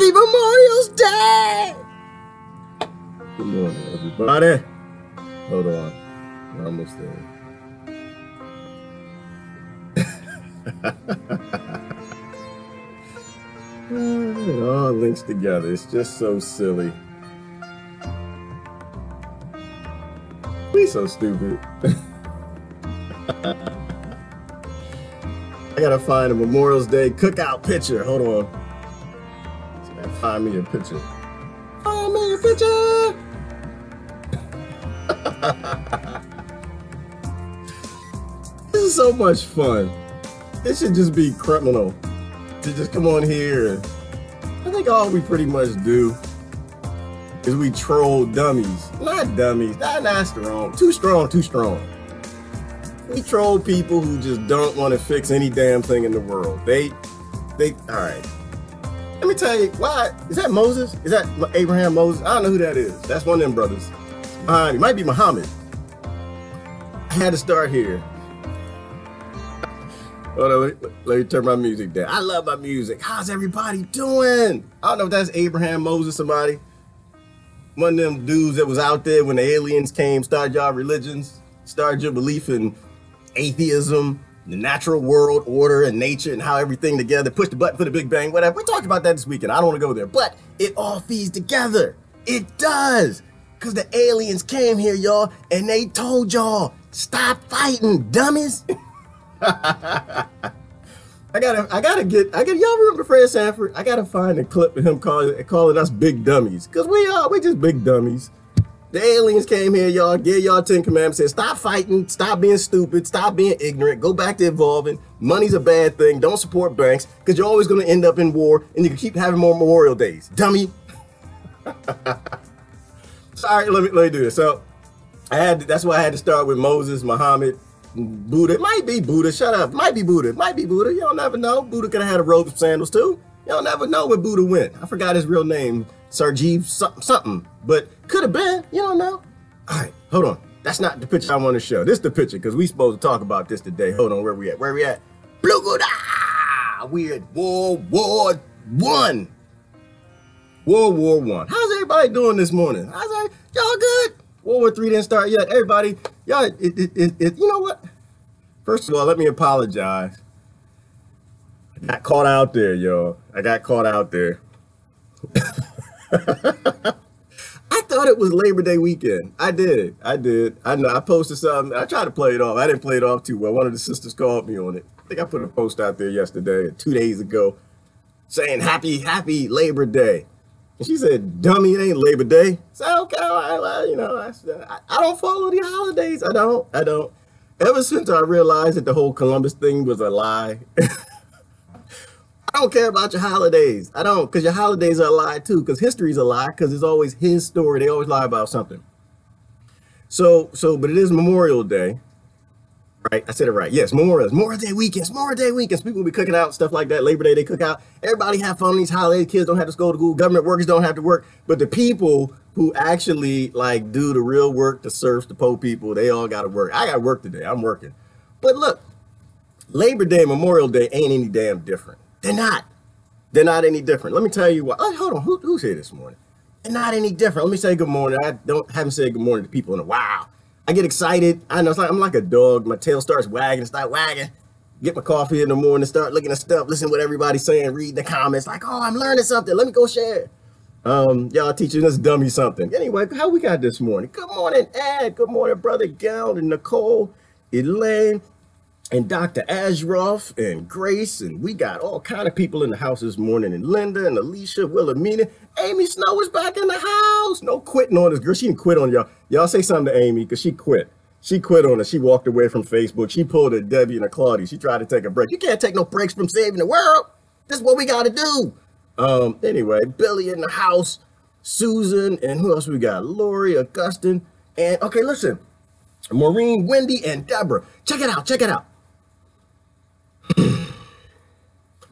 Happy Memorial Day! Good morning, everybody. Hold on. We're almost there. It all links together. It's just so silly. We so stupid. I gotta find a Memorial Day cookout picture. Hold on. So I gotta find me a picture. Find me a picture! This is so much fun. It should just be criminal to just come on here. I think all we pretty much do is we troll dummies. Not dummies, not strong. Too strong, too strong. We troll people who just don't want to fix any damn thing in the world. All right. Let me tell you, why? Is that Moses? Is that Abraham Moses? I don't know who that is. That's one of them brothers. It might be Muhammad. I had to start here. Hold on, let me turn my music down. I love my music. How's everybody doing? I don't know if that's Abraham Moses, somebody. One of them dudes that was out there when the aliens came, started y'all religions, started your belief in atheism, the natural world order and nature and how everything together, push the button for the Big Bang, whatever. We talked about that this weekend. I don't want to go there, but it all feeds together. It does. Because the aliens came here, y'all, and they told y'all, stop fighting, dummies. I gotta get, y'all remember Fred Sanford? I gotta find a clip of him calling us big dummies. Because we just big dummies. The aliens came here, y'all, gave y'all 10 commandments, said stop fighting, stop being stupid, stop being ignorant, go back to evolving. Money's a bad thing, don't support banks, because you're always gonna end up in war, and you can keep having more Memorial Days. Dummy. Sorry, let me do this. So that's why I had to start with Moses, Muhammad, Buddha. It might be Buddha, shut up. Might be Buddha. Might be Buddha. You don't never know. Buddha could have had a robe of sandals too. You don't never know where Buddha went. I forgot his real name. Sarjeev something. But could have been. You don't know. All right, hold on. That's not the picture I want to show. This is the picture because we supposed to talk about this today. Hold on, where we at? Where we at? Blue Buddha! We at World War I. World War I. How's everybody doing this morning? Y'all good? World War III didn't start yet. Everybody, y'all, you know what? First of all, let me apologize. I got caught out there, y'all. I got caught out there. I thought it was Labor Day weekend. I did. I know. I posted something. I tried to play it off. I didn't play it off too well. One of the sisters called me on it. I think I put a post out there yesterday, 2 days ago, saying happy Labor Day. And she said, dummy, it ain't Labor Day. So, okay, well, you know, I don't follow the holidays. I don't. Ever since I realized that the whole Columbus thing was a lie, I don't care about your holidays. I don't, because your holidays are a lie too, because history's a lie, because it's always his story. They always lie about something. So, but it is Memorial Day, right? I said it right. Yes, Memorial Day weekends. People will be cooking out, stuff like that. Labor Day, they cook out. Everybody have fun on these holidays. Kids don't have to go to school. Government workers don't have to work. But the people who actually like do the real work, the serfs, the poor people, they all got to work. I got to work today. I'm working. But look, Labor Day, Memorial Day ain't any damn different. They're not. They're not any different. Let me tell you what. Oh, hold on. Who's here this morning? They're not any different. Let me say good morning. I haven't said good morning to people in a while. I get excited. I know it's like I'm like a dog. My tail starts wagging, start wagging. Get my coffee in the morning, start looking at stuff, listen to what everybody's saying, read the comments. Like, oh, I'm learning something. Let me go share. Y'all teaching this dummy something. Anyway, how we got this morning? Good morning, Ed. Good morning, Brother Gown and Nicole, Elaine, and Dr. Ashroff and Grace. And we got all kind of people in the house this morning. And Linda and Alicia, Wilhelmina. Amy Snow is back in the house. No quitting on this girl. She didn't quit on y'all. Y'all say something to Amy because she quit. She quit on us. She walked away from Facebook. She pulled a Debbie and a Claudia. She tried to take a break. You can't take no breaks from saving the world. This is what we got to do. Anyway, Billy in the house, Susan, and who else we got? Lori, Augustine, and okay, listen, Maureen, Wendy, and Deborah. Check it out.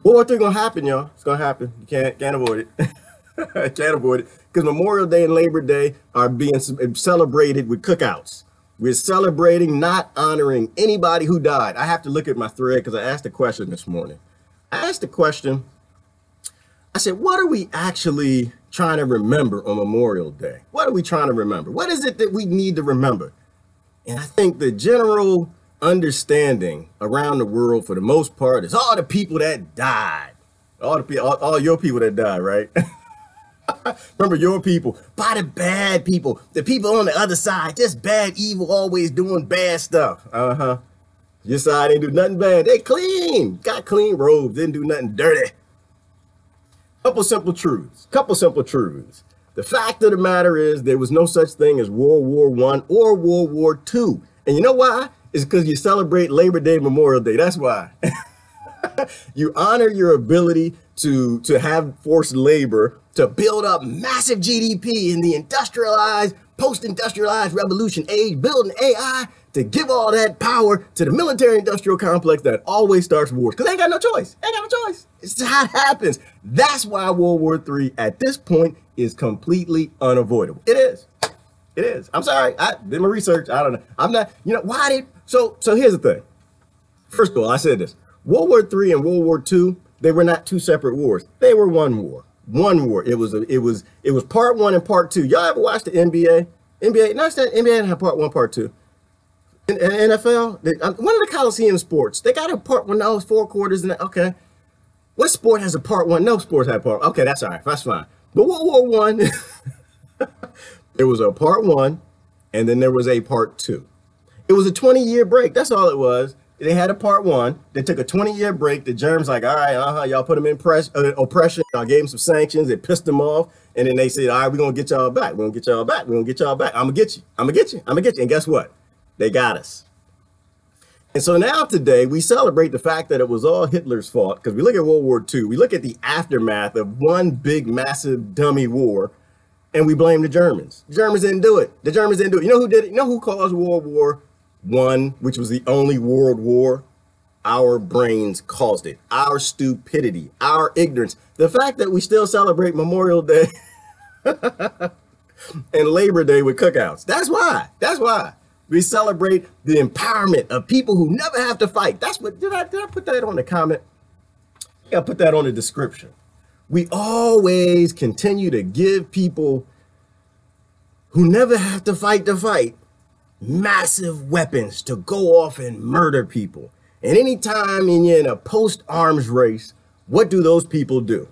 What thing gonna happen, y'all? It's gonna happen. You can't avoid it. Can't avoid it because Memorial Day and Labor Day are being celebrated with cookouts. We're celebrating, not honoring anybody who died. I have to look at my thread because I asked a question this morning. I asked a question. I said, what are we actually trying to remember on Memorial Day? What are we trying to remember? What is it that we need to remember? And I think the general understanding around the world, for the most part, is all the people that died. All your people that died, right? Remember your people, by the bad people, the people on the other side, just bad, evil, always doing bad stuff. Your side didn't do nothing bad. They clean, got clean robes, didn't do nothing dirty. Couple simple truths. The fact of the matter is there was no such thing as World War I or World War II. And you know why? It's because you celebrate Labor Day, Memorial Day. That's why. You honor your ability to have forced labor to build up massive GDP in the industrialized, post-industrialized revolution age, building AI to give all that power to the military-industrial complex that always starts wars. Because they ain't got no choice. It's how it happens. That's why World War III at this point is completely unavoidable. It is. I'm sorry. I did my research. I don't know. I'm not, so here's the thing. First of all, I said this. World War III and World War II, they were not two separate wars. They were one war. It was part one and part two. Y'all ever watch the NBA? Not that NBA didn't have part one, part two. In NFL, one of the Coliseum sports, they got a part one, those 4 quarters. And okay, what sport has a part one? No sports have part. Okay, that's all right. That's fine. But World War I, there was a part one, and then there was a part two. It was a 20-year break. That's all it was. They had a part one. They took a 20-year break. The Germans like, all right, y'all put them in oppression. Y'all gave them some sanctions. It pissed them off. And then they said, all right, we're going to get y'all back. We're going to get y'all back. I'm going to get you. And guess what? They got us. And so now today we celebrate the fact that it was all Hitler's fault, because we look at World War II. We look at the aftermath of one big, massive, dummy war, and we blame the Germans. The Germans didn't do it. You know who did it? You know who caused World War I, which was the only world war? Our brains caused it. Our stupidity, our ignorance. The fact that we still celebrate Memorial Day and Labor Day with cookouts. That's why. We celebrate the empowerment of people who never have to fight. That's what, did I put that on the comment? Yeah, I put that on the description. We always continue to give people who never have to fight massive weapons to go off and murder people. And anytime you're in a post-arms race, what do those people do?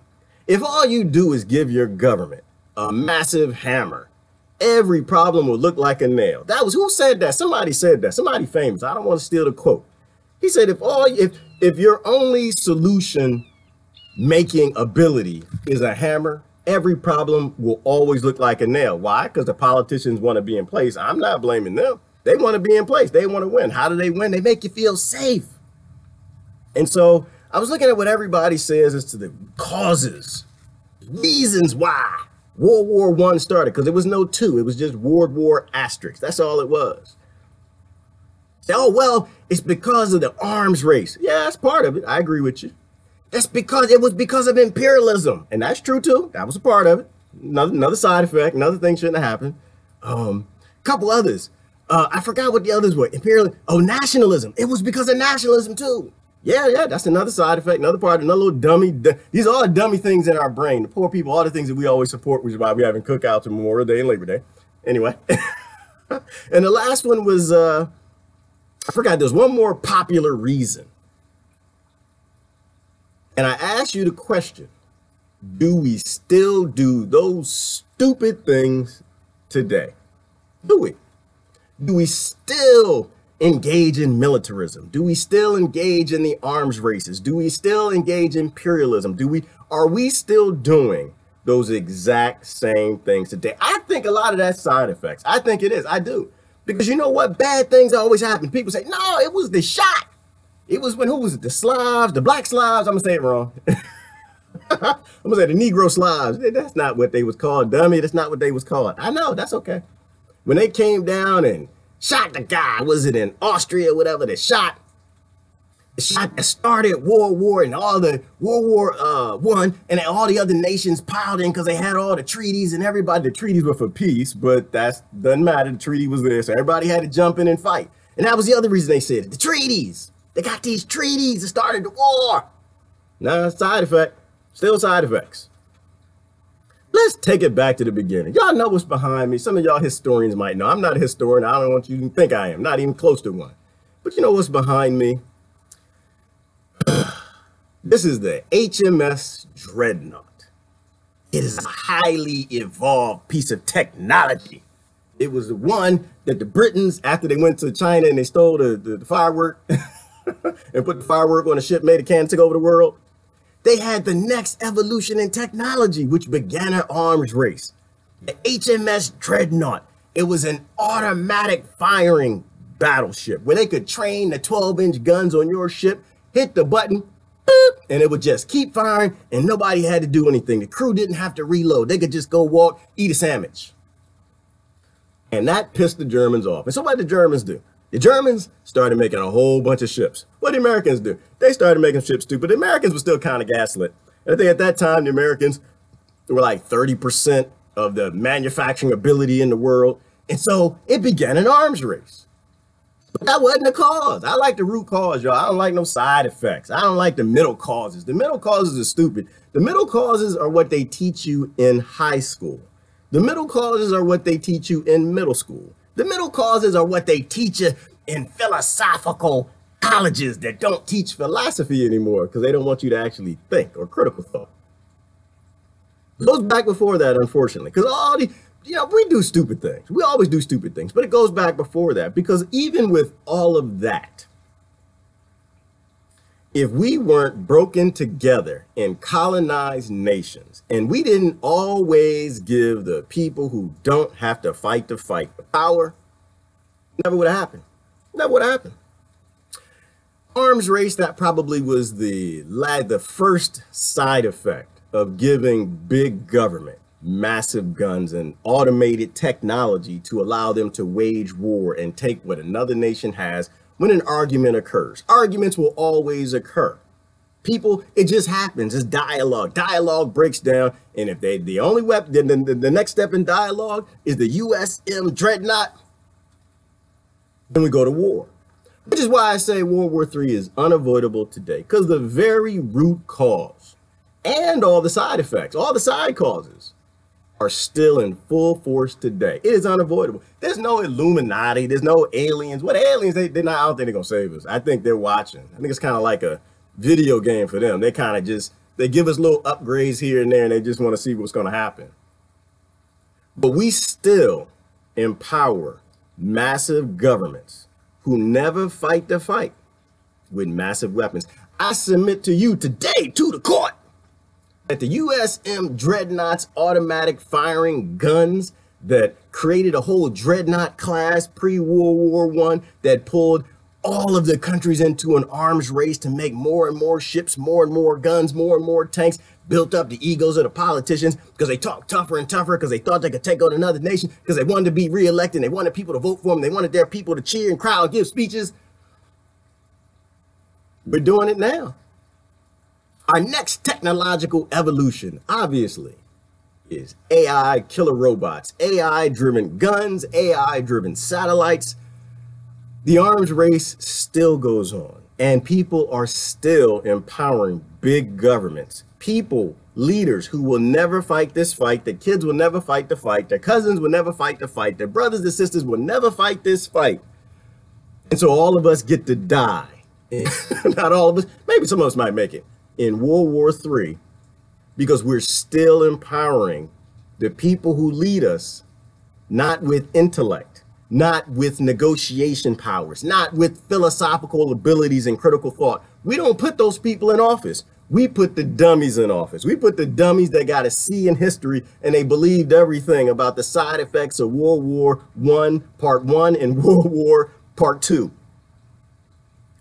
If all you do is give your government a massive hammer, every problem will look like a nail. Who said that? Somebody said that. Somebody famous. I don't want to steal the quote. He said, if your only solution making ability is a hammer, every problem will always look like a nail. Why? Because the politicians want to be in place. I'm not blaming them. They want to be in place. They want to win. How do they win? They make you feel safe. And so I was looking at what everybody says as to the causes, reasons why World War I started, because there was no two. It was just World War asterisk. That's all it was. Oh, well, it's because of the arms race. Yeah, that's part of it. I agree with you. It was because of imperialism. And that's true, too. That was a part of it. Another side effect. Another thing shouldn't have happened. A couple others. I forgot what the others were. Imperialism. Oh, nationalism. It was because of nationalism, too. Yeah, that's another side effect, another part, another little dummy. These are all the dummy things in our brain. The poor people, all the things that we always support, which is why we're having cookouts on Memorial Day and Labor Day. Anyway. And the last one was, I forgot, there's one more popular reason. And I asked you the question, do we still do those stupid things today? Do we? Do we still engage in militarism? Do we still engage in the arms races? Do we still engage in imperialism? Are we still doing those exact same things today? I think a lot of that side effects. I think it is. I do. Because you know what? Bad things always happen. People say, no, it was the shot. It was who was it? The Slavs, the black Slavs. I'm going to say it wrong. I'm going to say the Negro Slavs. That's not what they was called, dummy. That's not what they was called. I know. That's okay. When they came down and shot the guy, was it in Austria, whatever, the shot that started World War and all the World War I, and then all the other nations piled in because they had all the treaties and everybody, the treaties were for peace, but that doesn't matter. The treaty was there, so everybody had to jump in and fight. And that was the other reason they said it. The treaties. They got these treaties that started the war. Now, side effect, still side effects. Let's take it back to the beginning. Y'all know what's behind me. Some of y'all historians might know. I'm not a historian. I don't want you to think I am. Not even close to one. But you know what's behind me? This is the HMS Dreadnought. It is a highly evolved piece of technology. It was the one that the Britons, after they went to China and they stole the firework and put the firework on a ship, made a can, took over the world. They had the next evolution in technology, which began an arms race. The HMS Dreadnought. It was an automatic firing battleship where they could train the 12-inch guns on your ship, hit the button, boop, and it would just keep firing, and nobody had to do anything. The crew didn't have to reload. They could just go walk, eat a sandwich. And that pissed the Germans off. And so what did the Germans do? The Germans started making a whole bunch of ships. What did the Americans do? They started making ships too, but the Americans were still kind of gaslit. And I think at that time, the Americans were like 30% of the manufacturing ability in the world. And so it began an arms race. But that wasn't the cause. I like the root cause, y'all. I don't like no side effects. I don't like the middle causes. The middle causes are stupid. The middle causes are what they teach you in high school. The middle causes are what they teach you in middle school. The middle causes are what they teach you in philosophical colleges that don't teach philosophy anymore because they don't want you to actually think or critical thought. It goes back before that, unfortunately, because all the, we do stupid things. We always do stupid things, but it goes back before that because even with all of that, if we weren't broken together in colonized nations and we didn't always give the people who don't have to fight the fight the power, never would have happened. Never would have happened. Arms race, that probably was the first side effect of giving big government massive guns and automated technology to allow them to wage war and take what another nation has. When an argument occurs, arguments will always occur. People, it just happens. It's dialogue. Dialogue breaks down. And if the only weapon, the next step in dialogue is the USM Dreadnought, then we go to war. Which is why I say World War III is unavoidable today. Because the very root cause and all the side effects, all the side causes are still in full force today. It is unavoidable. There's no Illuminati. There's no aliens. What aliens? They're not. I don't think they're gonna save us. I think they're watching. I think it's kind of like a video game for them. They kind of just give us little upgrades here and there, and they just want to see what's gonna happen. But we still empower massive governments who never fight the fight with massive weapons. I submit to you today, to the court, that the USM Dreadnought's automatic firing guns that created a whole dreadnought class pre-World War I that pulled all of the countries into an arms race to make more and more ships, more and more guns, more and more tanks, built up the egos of the politicians because they talked tougher and tougher because they thought they could take on another nation because they wanted to be reelected. They wanted people to vote for them. They wanted their people to cheer and crowd and give speeches. We're doing it now. Our next technological evolution, obviously, is AI killer robots, AI-driven guns, AI-driven satellites. The arms race still goes on, and people are still empowering big governments, people, leaders who will never fight this fight. Their kids will never fight the fight. Their cousins will never fight the fight. Their brothers and sisters will never fight this fight. And so all of us get to die. Not all of us, maybe some of us might make it in World War III, because we're still empowering the people who lead us, not with intellect, not with negotiation powers, not with philosophical abilities and critical thought. We don't put those people in office. We put the dummies in office. We put the dummies that got a C in history and they believed everything about the side effects of World War I, Part 1 and World War Part 2.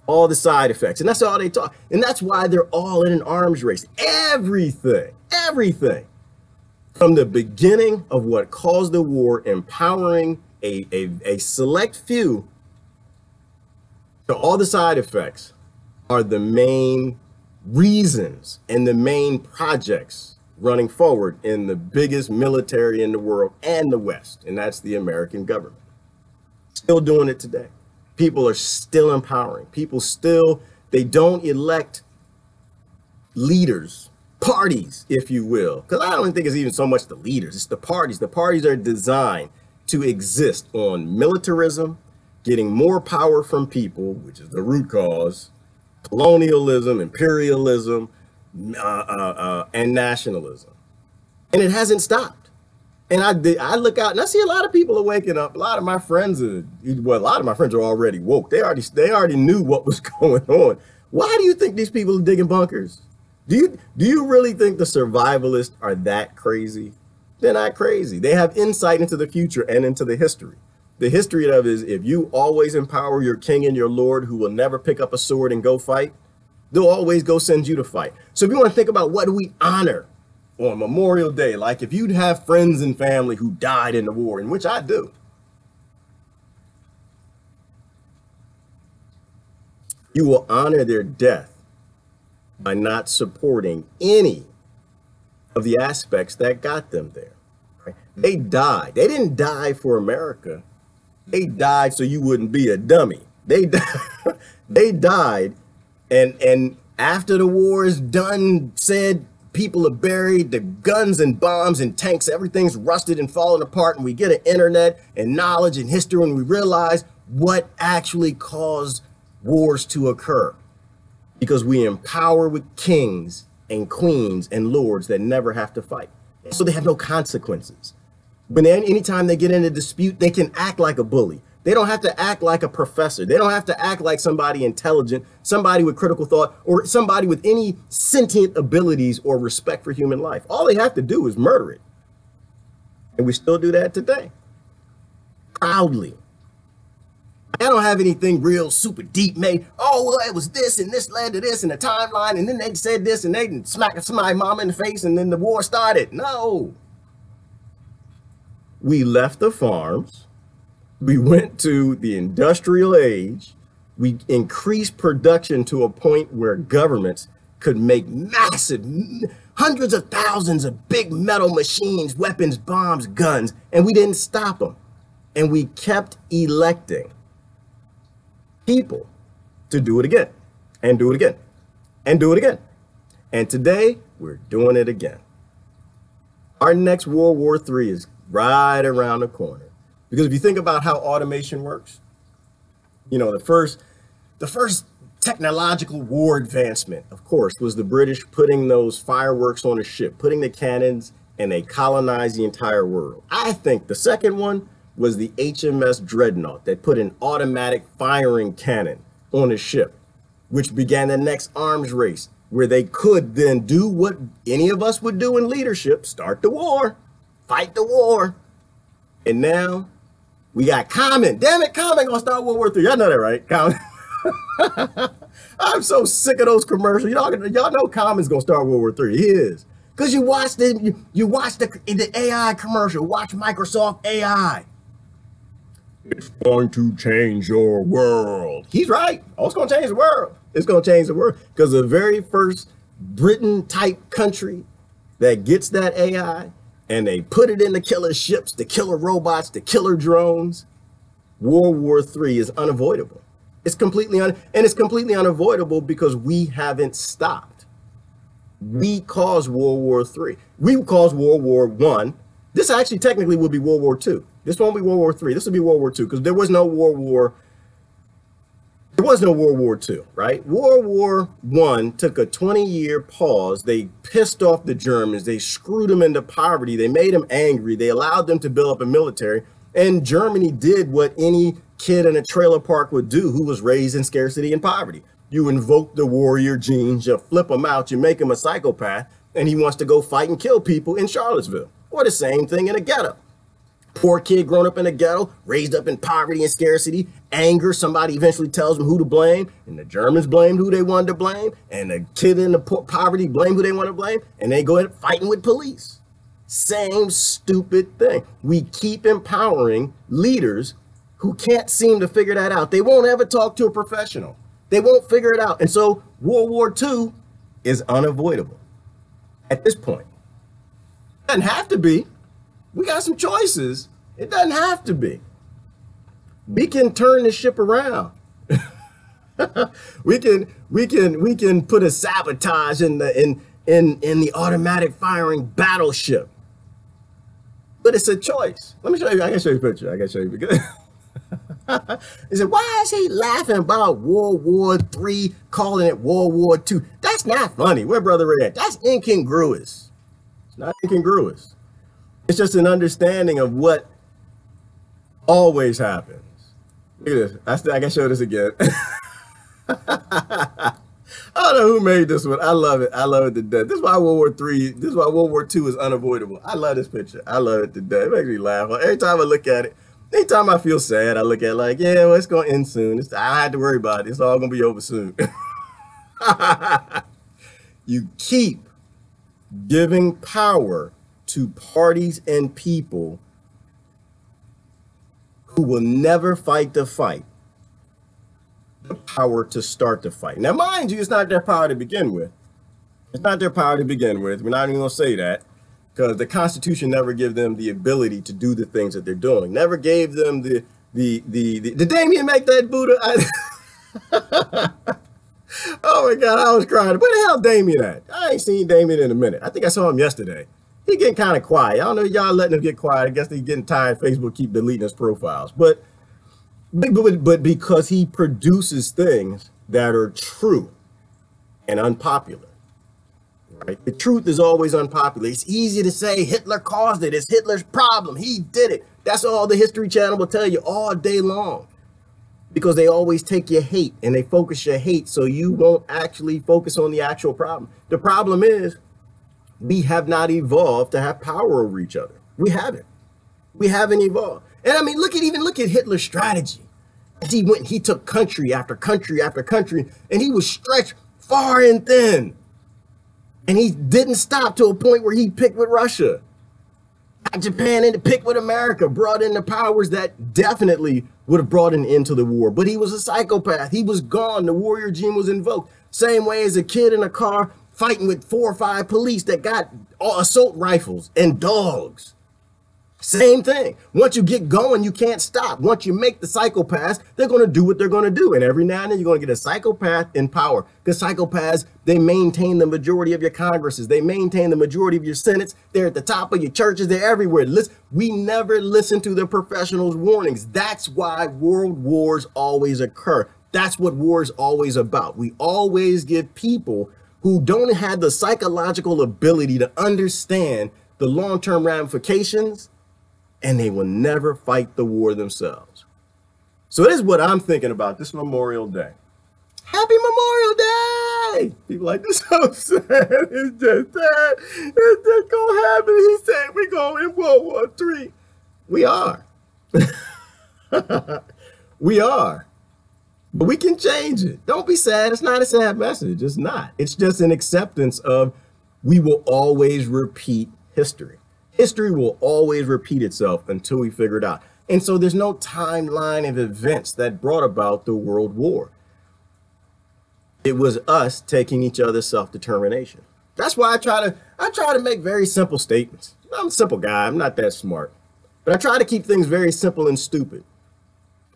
All the side effects, and that's all they talk. And that's why they're all in an arms race. Everything from the beginning of what caused the war, empowering a select few, to all the side effects are the main reasons and the main projects running forward in the biggest military in the world and the West, and that's the American government. Still doing it today. People are still empowering. People still, they don't elect leaders parties, if you will, because I don't think it's even so much the leaders, it's the parties. The parties are designed to exist on militarism, getting more power from people, which is the root cause, colonialism, imperialism, and nationalism. And it hasn't stopped. And I look out and I see a lot of people are waking up. A lot of my friends are, well, a lot of my friends are already woke. They already knew what was going on. Why do you think these people are digging bunkers? Do you really think the survivalists are that crazy? They're not crazy. They have insight into the future and into the history. The history of it is if you always empower your king and your lord who will never pick up a sword and go fight, they'll always go send you to fight. So if you want to think about what do we honor on Memorial Day, like if you'd have friends and family who died in the war, in which I do, you will honor their death by not supporting any of the aspects that got them there. Right? They died. They didn't die for America. They died so you wouldn't be a dummy. They died, they died, and after the war is done, said people are buried, the guns and bombs and tanks, everything's rusted and falling apart, and we get an internet and knowledge and history, and we realize what actually caused wars to occur. Because we empower with kings and queens and lords that never have to fight. So they have no consequences. But anytime they get in a dispute, they can act like a bully. They don't have to act like a professor. They don't have to act like somebody intelligent, somebody with critical thought, or somebody with any sentient abilities or respect for human life. All they have to do is murder it. And we still do that today. Proudly. I don't have anything real super deep made. Oh, well, it was this and this led to this in the timeline. And then they said this and they smacked somebody's mama in the face and then the war started. No. We left the farms. We went to the industrial age. We increased production to a point where governments could make massive, hundreds of thousands of big metal machines, weapons, bombs, guns, and we didn't stop them. And we kept electing people to do it again and do it again and do it again. And today we're doing it again. Our next World War III is right around the corner. Because if you think about how automation works, you know, the first technological war advancement, of course, was the British putting those fireworks on a ship, putting the cannons, and they colonized the entire world. I think the second one was the HMS Dreadnought that put an automatic firing cannon on a ship, which began the next arms race, where they could then do what any of us would do in leadership, start the war, fight the war. And now we got Common. Damn it, Common gonna start World War III. Y'all know that, right? Common. I'm so sick of those commercials. Y'all know Common's gonna start World War III. He is. Because you watch the AI commercial, watch Microsoft AI. It's going to change your world. He's right. Oh, it's going to change the world. It's going to change the world. Because the very first Britain-type country that gets that AI and they put it in the killer ships, the killer robots, the killer drones, World War III is unavoidable. It's completely unavoidable because we haven't stopped. We caused World War III. We caused World War I. This actually technically would be World War II. This won't be World War III. This will be World War II because there was no World War II, right? World War I took a 20-year pause. They pissed off the Germans. They screwed them into poverty. They made them angry. They allowed them to build up a military. And Germany did what any kid in a trailer park would do who was raised in scarcity and poverty. You invoke the warrior genes, you flip him out, you make him a psychopath, and he wants to go fight and kill people in Charlottesville. Or the same thing in a ghetto. Poor kid grown up in a ghetto, raised up in poverty and scarcity, anger, somebody eventually tells them who to blame, and the Germans blamed who they wanted to blame, and the kid in the poverty blamed who they want to blame, and they go ahead fighting with police. Same stupid thing. We keep empowering leaders who can't seem to figure that out. They won't ever talk to a professional. They won't figure it out. And so World War II is unavoidable at this point. It doesn't have to be. We got some choices. It doesn't have to be. We can turn the ship around. we can put a sabotage in in the automatic firing battleship. But it's a choice. Let me show you. I can show you a picture. I can show you because he said, why is he laughing about World War III, calling it World War II? That's not funny. Where Brother Red? That's incongruous. It's not incongruous. It's just an understanding of what always happens. Look at this. I can show this again. I don't know who made this one. I love it. I love it to death. This is why this is why World War II is unavoidable. I love this picture. I love it to death. It makes me laugh. Every time I look at it, anytime I feel sad, I look at it like, yeah, well, it's going to end soon. I don't have to worry about it. It's all going to be over soon. You keep giving power to parties and people who will never fight the fight. The power to start the fight. Now, mind you, it's not their power to begin with. It's not their power to begin with. We're not even going to say that because the Constitution never gave them the ability to do the things that they're doing. Never gave them the did Damien make that Buddha? Oh my God, I was crying. Where the hell Damien at? I ain't seen Damien in a minute. I think I saw him yesterday. He getting kind of quiet. I don't know if y'all letting him get quiet. I guess he's getting tired. Facebook keep deleting his profiles. But because he produces things that are true and unpopular, right? The truth is always unpopular. It's easy to say Hitler caused it. It's Hitler's problem. He did it. That's all the History Channel will tell you all day long because they always take your hate and they focus your hate so you won't actually focus on the actual problem. The problem is we have not evolved to have power over each other. We haven't. We haven't evolved. And I mean, look at Hitler's strategy. He took country after country after country, and he was stretched far and thin. And he didn't stop to a point where he picked with Russia. Got Japan in to pick with America, brought in the powers that definitely would have brought an end to the war. But he was a psychopath. He was gone. The warrior regime was invoked. Same way as a kid in a car fighting with 4 or 5 police that got assault rifles and dogs. Same thing. Once you get going, you can't stop. Once you make the psychopaths, they're going to do what they're going to do. And every now and then you're going to get a psychopath in power because psychopaths, they maintain the majority of your Congresses. They maintain the majority of your Senates. They're at the top of your churches. They're everywhere. We never listen to the professionals' warnings. That's why world wars always occur. That's what war is always about. We always give people who don't have the psychological ability to understand the long-term ramifications, and they will never fight the war themselves. So this is what I'm thinking about this Memorial Day. Happy Memorial Day! People like, this so sad. It's just sad. It's just gonna happen. He said we're going in World War III. We are. We are. But we can change it. Don't be sad. It's not a sad message. It's not. It's just an acceptance of we will always repeat history. History will always repeat itself until we figure it out. And so there's no timeline of events that brought about the World War. It was us taking each other's self-determination. That's why I try to make very simple statements. I'm a simple guy. I'm not that smart. But I try to keep things very simple and stupid.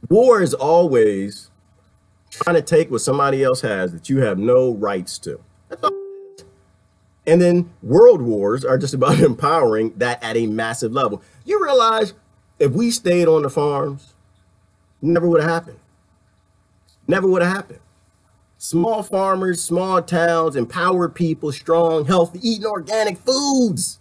War is always trying to take what somebody else has that you have no rights to. That's all. And then world wars are just about empowering that at a massive level. You realize if we stayed on the farms, never would have happened. Never would have happened. Small farmers, small towns, empowered people, strong, healthy, eating organic foods.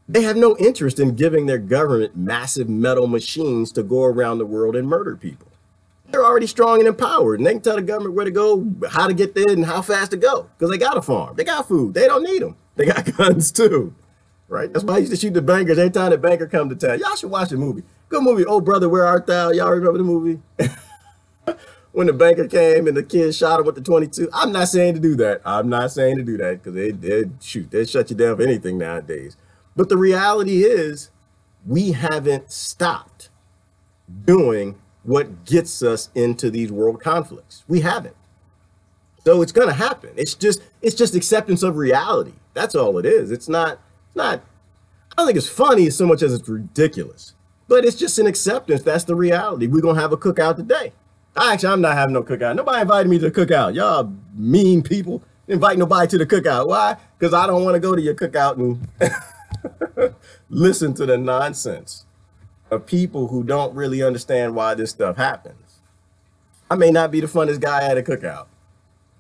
They have no interest in giving their government massive metal machines to go around the world and murder people. They're already strong and empowered, and they can tell the government where to go, how to get there, and how fast to go, because they got a farm. They got food. They don't need them. They got guns, too, right? That's why I used to shoot the bankers every time the banker come to town. Y'all should watch the movie. Good movie, Oh Brother, Where Art Thou? Y'all remember the movie? When the banker came and the kid shot him with the 22. I'm not saying to do that. I'm not saying to do that, because they'd shut you down for anything nowadays. But the reality is, we haven't stopped doing what gets us into these world conflicts. We haven't. So it's going to happen. It's just acceptance of reality. That's all it is. It's not, I don't think it's funny so much as it's ridiculous, but it's just an acceptance. That's the reality. We're going to have a cookout today. I'm not having no cookout. Nobody invited me to the cookout. Y'all mean people. invite nobody to the cookout. Why? Because I don't want to go to your cookout and listen to the nonsense of people who don't really understand why this stuff happens. I may not be the funnest guy at a cookout,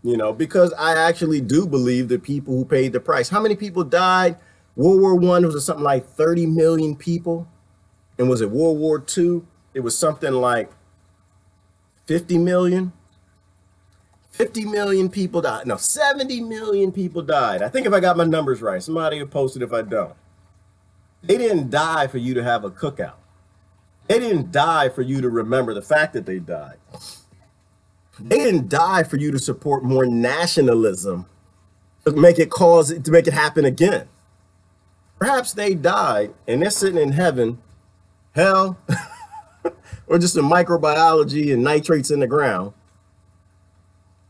you know, because I actually do believe the people who paid the price. How many people died? World War I was something like 30 million people. And was it World War II? It was something like 50 million. 50 million people died. No, 70 million people died. I think if I got my numbers right, somebody will post it if I don't. They didn't die for you to have a cookout. They didn't die for you to remember the fact that they died. They didn't die for you to support more nationalism, to make it happen again. Perhaps they died and they're sitting in heaven, hell, or just in microbiology and nitrates in the ground,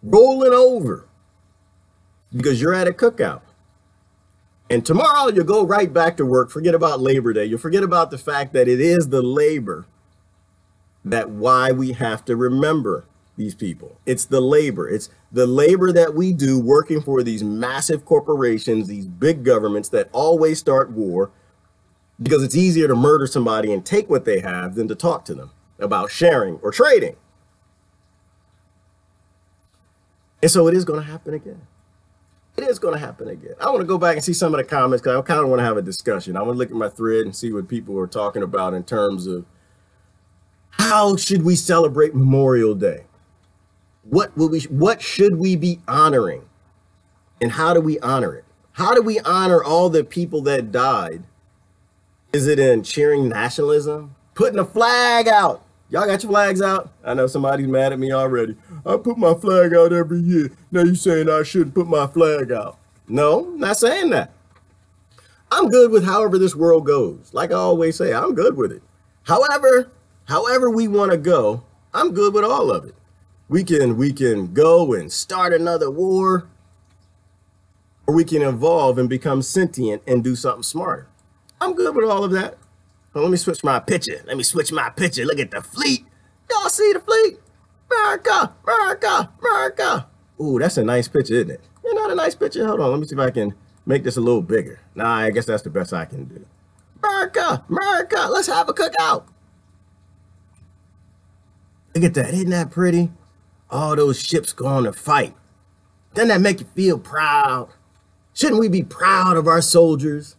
rolling over because you're at a cookout. And tomorrow you'll go right back to work. Forget about Labor Day. You'll forget about the fact that it is the labor that why we have to remember these people. It's the labor. It's the labor that we do working for these massive corporations, these big governments that always start war because it's easier to murder somebody and take what they have than to talk to them about sharing or trading. And so it is going to happen again. It is going to happen again. I want to go back and see some of the comments because I kind of want to have a discussion. I want to look at my thread and see what people are talking about in terms of how should we celebrate Memorial Day? What should we be honoring? And how do we honor it? How do we honor all the people that died? Is it in cheering nationalism? Putting a flag out? Y'all got your flags out? I know somebody's mad at me already. I put my flag out every year. Now you're saying I shouldn't put my flag out. No, not saying that. I'm good with however this world goes. Like I always say, I'm good with it. However we want to go, I'm good with all of it. We can go and start another war, or we can evolve and become sentient and do something smarter. I'm good with all of that. Well, let me switch my picture. Look at the fleet. Y'all see the fleet? America, America, America. Ooh, that's a nice picture, isn't it? Isn't that a nice picture? Hold on, let me see if I can make this a little bigger. Nah, I guess that's the best I can do. America, America, let's have a cookout. Look at that, isn't that pretty? All those ships going to fight. Doesn't that make you feel proud? Shouldn't we be proud of our soldiers?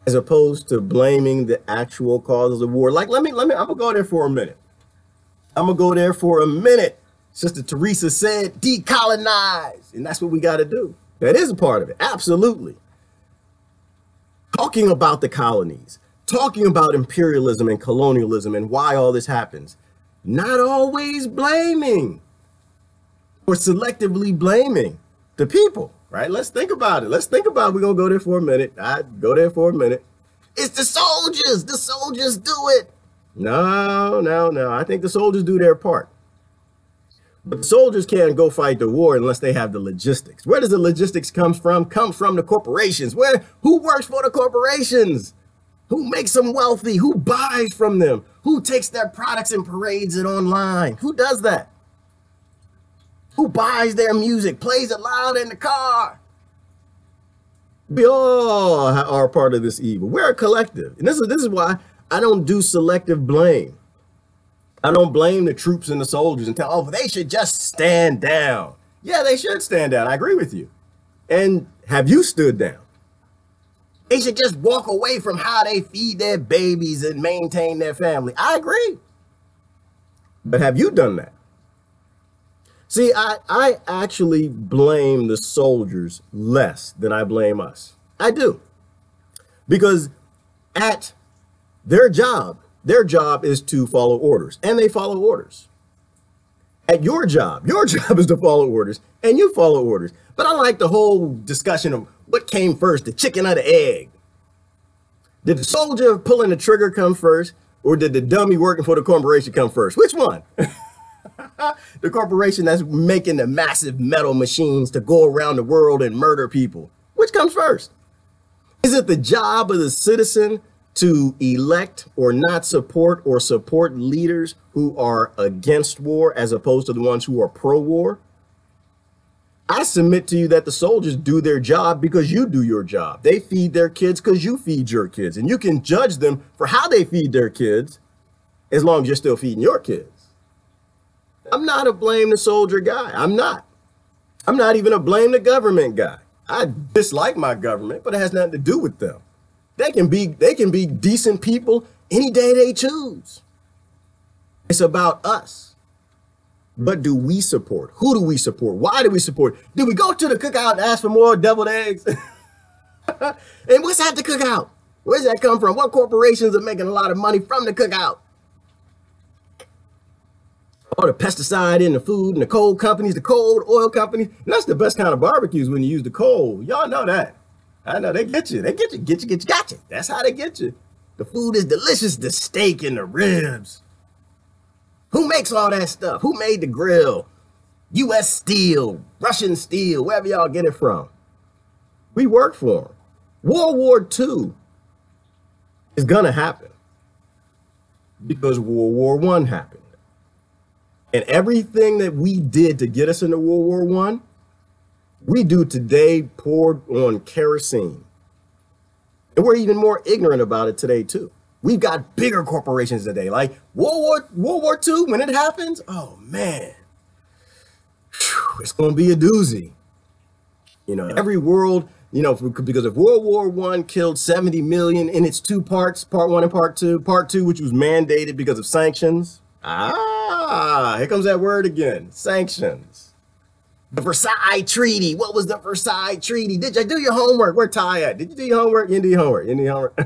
As opposed to blaming the actual causes of war. Like, I'm gonna go there for a minute. Sister Teresa said, decolonize. And that's what we gotta do. That is a part of it, absolutely. Talking about the colonies, talking about imperialism and colonialism and why all this happens. Not always blaming or selectively blaming the people, right? Let's think about it. We're going to go there for a minute. It's the soldiers. The soldiers do it. No. I think the soldiers do their part. But the soldiers can't go fight the war unless they have the logistics. Where does the logistics come from? Comes from the corporations. Who works for the corporations? Who makes them wealthy? Who buys from them? Who takes their products and parades it online? Who does that? Who buys their music, plays it loud in the car? We all are part of this evil. We're a collective. And this is why I don't do selective blame. I don't blame the troops and the soldiers and tell, they should just stand down. Yeah, they should stand down. I agree with you. And have you stood down? They should just walk away from how they feed their babies and maintain their family. I agree. But have you done that? See, I actually blame the soldiers less than I blame us. I do. Because at their job is to follow orders, and they follow orders. At your job is to follow orders, and you follow orders. But I like the whole discussion of what came first, the chicken or the egg. Did the soldier pulling the trigger come first, or did the dummy working for the corporation come first? Which one? The corporation that's making the massive metal machines to go around the world and murder people. Which comes first? Is it the job of the citizen to elect or not support or support leaders who are against war as opposed to the ones who are pro-war? I submit to you that the soldiers do their job because you do your job. They feed their kids because you feed your kids. And you can judge them for how they feed their kids as long as you're still feeding your kids. I'm not a blame the soldier guy. I'm not. I'm not even a blame the government guy. I dislike my government, but it has nothing to do with them. They can be decent people any day they choose. It's about us. But do we support? Who do we support? Why do we support? Do we go to the cookout and ask for more deviled eggs? And what's at the cookout? Where's that come from? What corporations are making a lot of money from the cookout? Oh, the pesticide in the food and the coal companies, the coal oil companies. And that's the best kind of barbecues when you use the coal. Y'all know that. I know they get you. They get you, gotcha. That's how they get you. The food is delicious, the steak and the ribs. Who makes all that stuff? Who made the grill? U.S. Steel, Russian Steel, wherever y'all get it from. We work for them. World War II is going to happen because World War I happened. And everything that we did to get us into World War I, we do today poured on kerosene. And we're even more ignorant about it today, too. We've got bigger corporations today, like World War II, when it happens, oh, man, it's going to be a doozy. You know, every world, you know, because if World War I killed 70 million in its two parts, part one and part two, which was mandated because of sanctions. Here comes that word again, sanctions. The Versailles Treaty. What was the Versailles Treaty? Did you do your homework? Where Ty at? Did you do your homework? You didn't do your homework. You didn't do your homework.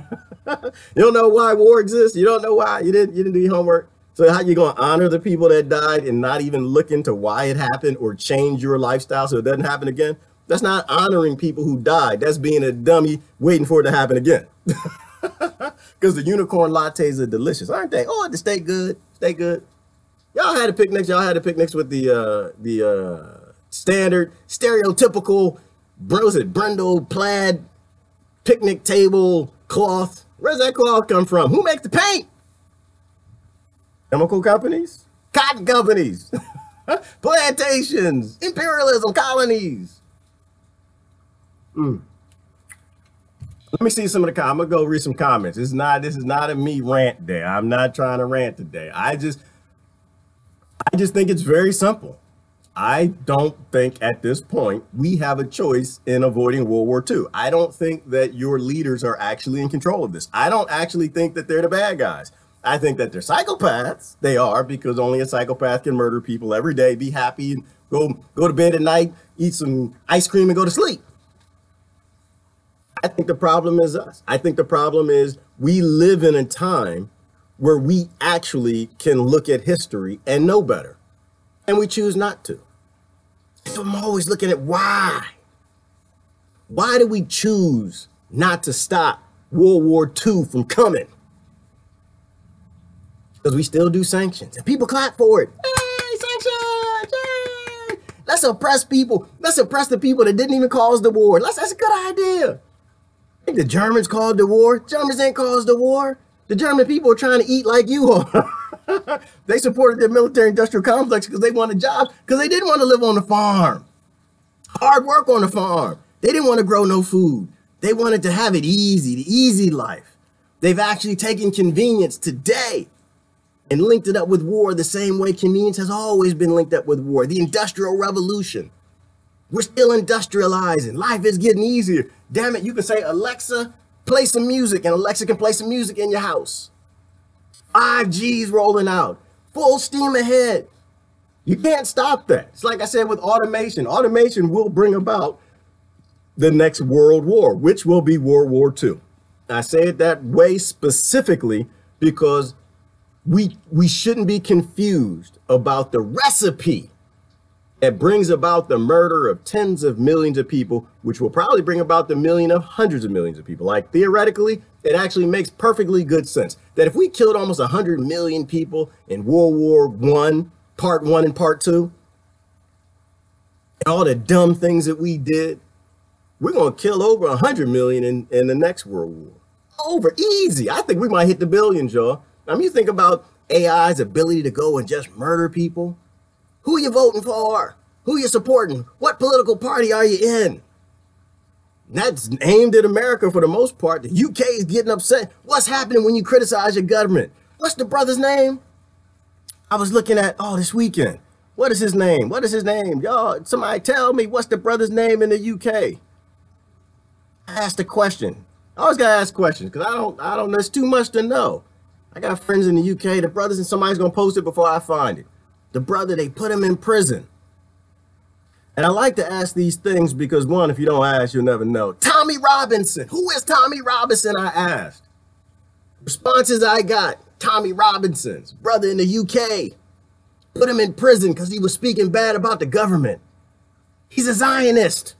You don't know why war exists. You don't know why. You didn't do your homework. So how you going to honor the people that died and not even look into why it happened or change your lifestyle so it doesn't happen again? That's not honoring people who died. That's being a dummy waiting for it to happen again. Because the unicorn lattes are delicious, aren't they? Oh, they stay good. Stay good. Y'all had a picnic. Y'all had a picnics with the standard, stereotypical, Brindle plaid picnic table cloth. Where's that cloth come from? Who makes the paint? Chemical companies, cotton companies, plantations, imperialism, colonies. Let me see some of the comments. I'm gonna go read some comments. This is not a me rant day. I'm not trying to rant today. I just think it's very simple. I don't think at this point we have a choice in avoiding World War II. I don't think that your leaders are actually in control of this. I don't actually think that they're the bad guys. I think that they're psychopaths. They are, because only a psychopath can murder people every day, be happy, and go to bed at night, eat some ice cream and go to sleep. I think the problem is us. I think the problem is we live in a time where we actually can look at history and know better, and we choose not to. So I'm always looking at why. Why do we choose not to stop World War II from coming? Because we still do sanctions, and people clap for it. Hey, sanctions! Yay! Let's oppress people. Let's oppress the people that didn't even cause the war. That's a good idea. I think the Germans caused the war. Germans ain't caused the war. The German people are trying to eat like you are. They supported their military-industrial complex because they wanted jobs, because they didn't want to live on the farm. Hard work on the farm. They didn't want to grow no food. They wanted to have it easy, the easy life. They've actually taken convenience today and linked it up with war the same way convenience has always been linked up with war. The Industrial Revolution. We're still industrializing. Life is getting easier. Damn it, you can say, Alexa, play some music, and Alexa can play some music in your house. 5G's rolling out. Full steam ahead. You can't stop that. It's like I said with automation. Automation will bring about the next world war, which will be World War II. I say it that way specifically because we shouldn't be confused about the recipe that brings about the murder of tens of millions of people, which will probably bring about the million of hundreds of millions of people. Like, theoretically, it actually makes perfectly good sense that if we killed almost 100 million people in World War I, Part 1 and Part 2, and all the dumb things that we did, we're going to kill over 100 million in the next World War. Over, easy. I think we might hit the billions, y'all. I mean, you think about AI's ability to go and just murder people. Who are you voting for? Who you supporting? What political party are you in? That's aimed at America for the most part. The UK is getting upset. What's happening when you criticize your government? What's the brother's name? I was looking at, this weekend. What is his name? What is his name? Y'all, somebody tell me what's the brother's name in the UK? I asked a question. I always gotta ask questions because I don't, there's too much to know. I got friends in the UK, the brothers, and somebody's gonna post it before I find it. The brother, they put him in prison. And I like to ask these things because one, if you don't ask, you'll never know. Tommy Robinson, who is Tommy Robinson? I asked. Responses I got, Tommy Robinson's brother in the UK. Put him in prison because he was speaking bad about the government. He's a Zionist.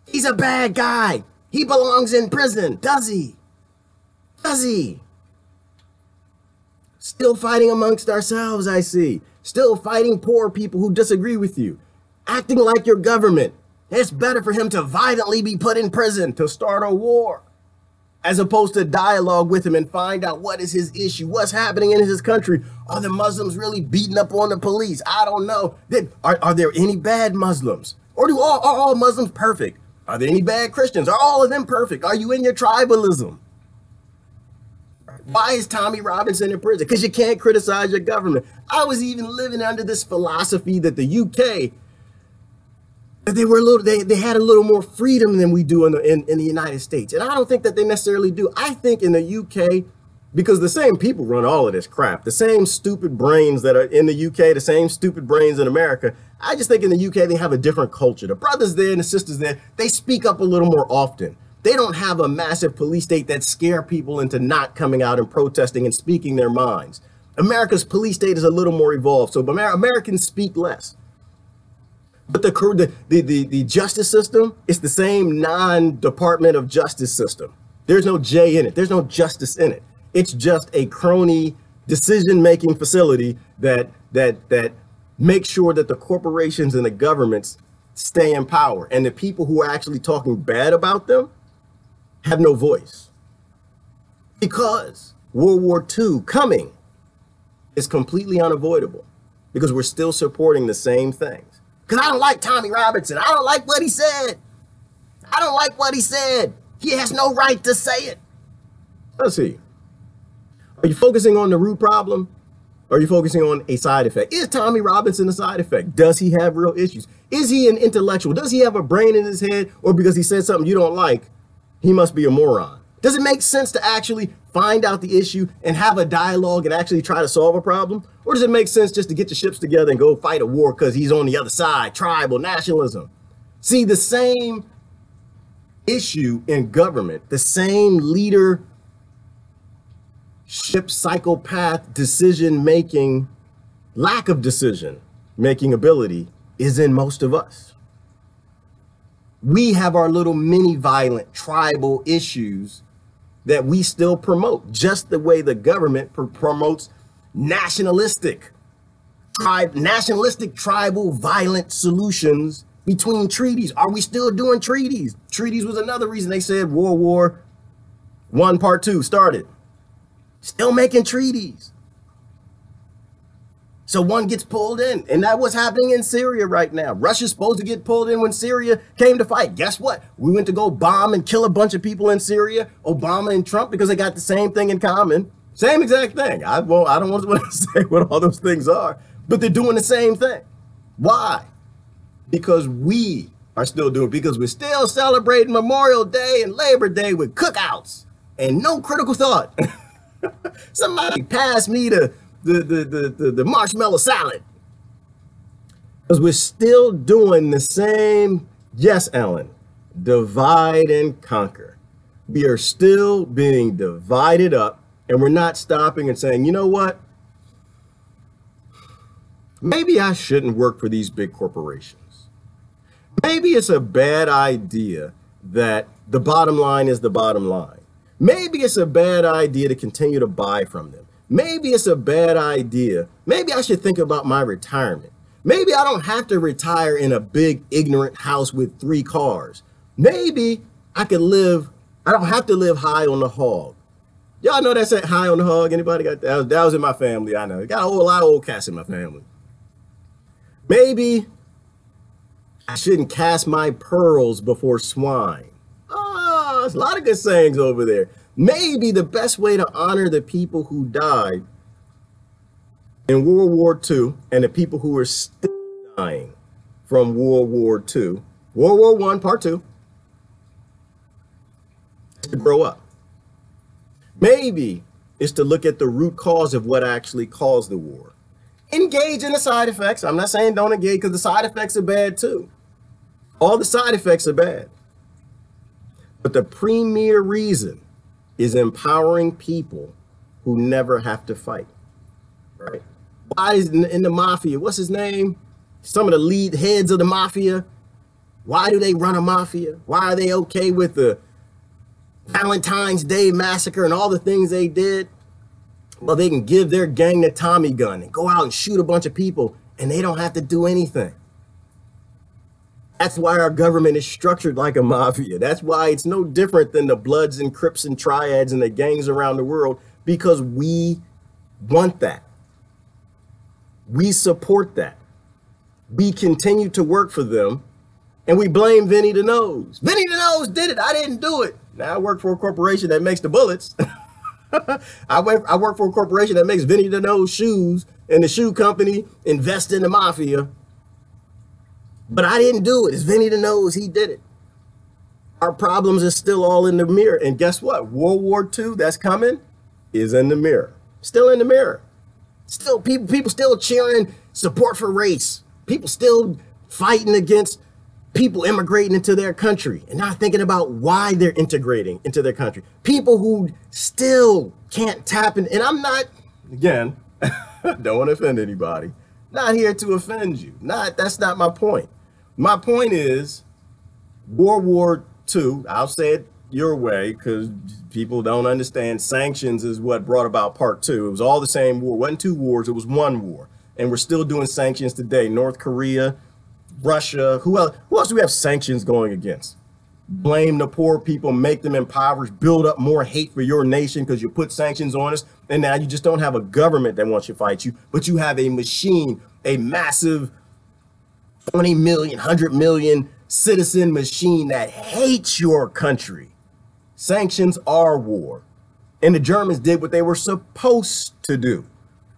He's a bad guy. He belongs in prison. Does he? Does he? Still fighting amongst ourselves, I see. Still fighting poor people who disagree with you. Acting like your government. It's better for him to violently be put in prison to start a war, as opposed to dialogue with him and find out what is his issue, what's happening in his country. Are the Muslims really beating up on the police? I don't know. Are there any bad Muslims? Or are all Muslims perfect? Are there any bad Christians? Are all of them perfect? Are you in your tribalism? Why is Tommy Robinson in prison? Because you can't criticize your government. I was even living under this philosophy that the UK, that they had a little more freedom than we do in the United States. And I don't think that they necessarily do. I think in the UK, because the same people run all of this crap, the same stupid brains that are in the UK, the same stupid brains in America. I just think in the UK, they have a different culture. The brothers there and the sisters there, they speak up a little more often. They don't have a massive police state that scare people into not coming out and protesting and speaking their minds. America's police state is a little more evolved, so Americans speak less. But the justice system is the same non-Department of Justice system. There's no J in it. There's no justice in it. It's just a crony decision-making facility that makes sure that the corporations and the governments stay in power. And the people who are actually talking bad about them have no voice. Because World War II coming is completely unavoidable. Because we're still supporting the same things. Because I don't like Tommy Robinson. I don't like what he said. I don't like what he said. He has no right to say it. Let's see. Are you focusing on the root problem? Or are you focusing on a side effect? Is Tommy Robinson a side effect? Does he have real issues? Is he an intellectual? Does he have a brain in his head? Or because he said something you don't like, he must be a moron? Does it make sense to actually find out the issue and have a dialogue and actually try to solve a problem? Or does it make sense just to get your ships together and go fight a war because he's on the other side, tribal nationalism? See, the same issue in government, the same leadership psychopath decision-making, lack of decision-making ability is in most of us. We have our little mini violent tribal issues that we still promote, just the way the government promotes nationalistic tribal violent solutions between treaties. Are we still doing treaties? Treaties was another reason they said World War I Part 2 started. Still making treaties. So one gets pulled in, and that's what's happening in Syria right now. Russia's supposed to get pulled in when Syria came to fight. Guess what? We went to go bomb and kill a bunch of people in Syria, Obama and Trump, because they got the same thing in common. Same exact thing. I don't want to say what all those things are, but they're doing the same thing. Why? Because we are still doing it, because we're still celebrating Memorial Day and Labor Day with cookouts and no critical thought. Somebody pass me the marshmallow salad. Because we're still doing the same, yes, Ellen, divide and conquer. We are still being divided up, and we're not stopping and saying, you know what? Maybe I shouldn't work for these big corporations. Maybe it's a bad idea that the bottom line is the bottom line. Maybe it's a bad idea to continue to buy from them. Maybe it's a bad idea. Maybe I should think about my retirement. Maybe I don't have to retire in a big ignorant house with 3 cars. Maybe I don't have to live high on the hog. Y'all know that's high on the hog? Anybody got that? That was in my family, I know. Got a whole lot of old cats in my family. Maybe I shouldn't cast my pearls before swine. Ah, there's a lot of good sayings over there. Maybe the best way to honor the people who died in World War II and the people who are still dying from World War II, World War I, Part 2, is to grow up. Maybe it's to look at the root cause of what actually caused the war. Engage in the side effects. I'm not saying don't engage, because the side effects are bad too. All the side effects are bad. But the premier reason is empowering people who never have to fight. Right? Why is in the mafia, what's his name? Some of the lead heads of the mafia. Why do they run a mafia? Why are they okay with the Valentine's Day massacre and all the things they did? Well, they can give their gang the Tommy gun and go out and shoot a bunch of people, and they don't have to do anything. That's why our government is structured like a mafia. That's why it's no different than the Bloods and Crips and Triads and the gangs around the world, because we want that. We support that. We continue to work for them, and we blame Vinny the Nose. Vinny the Nose did it. I didn't do it. Now I work for a corporation that makes the bullets. I work for a corporation that makes Vinny the Nose shoes, and the shoe company invests in the mafia. But I didn't do it. It's Vinny the Nose. He did it. Our problems are still all in the mirror. And guess what? World War II that's coming is in the mirror. Still in the mirror. Still people still cheering support for race. People still fighting against people immigrating into their country and not thinking about why they're integrating into their country. People who still can't tap in. And I'm not, again, don't want to offend anybody. Not here to offend you. That's not my point. My point is World War II, I'll say it your way because people don't understand. Sanctions is what brought about Part 2. It was all the same war. It wasn't two wars, it was one war. And we're still doing sanctions today. North Korea, Russia, who else do we have sanctions going against? Blame the poor people, make them impoverished, build up more hate for your nation because you put sanctions on us. And now you just don't have a government that wants to fight you, but you have a machine, a massive 20 million, 100 million citizen machine that hates your country. Sanctions are war. And the Germans did what they were supposed to do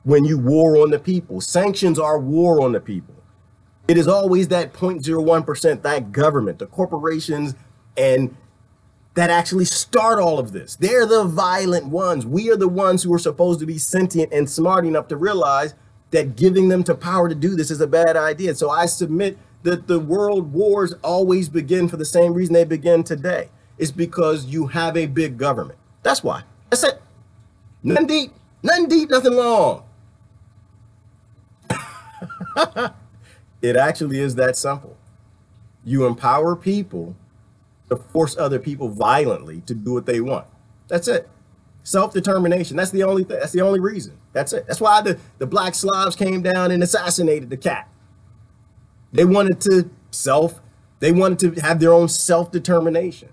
when you war on the people. Sanctions are war on the people. It is always that 0.01%, that government, the corporations, and that actually start all of this. They're the violent ones. We are the ones who are supposed to be sentient and smart enough to realize that giving them to power to do this is a bad idea. So I submit that the world wars always begin for the same reason they begin today. It's because you have a big government. That's why. That's it. Nothing deep, nothing long. It actually is that simple. You empower people to force other people violently to do what they want. That's it. Self-determination. That's the only thing. That's the only reason. That's it. That's why the Black Slavs came down and assassinated the cat. They wanted to have their own self-determination.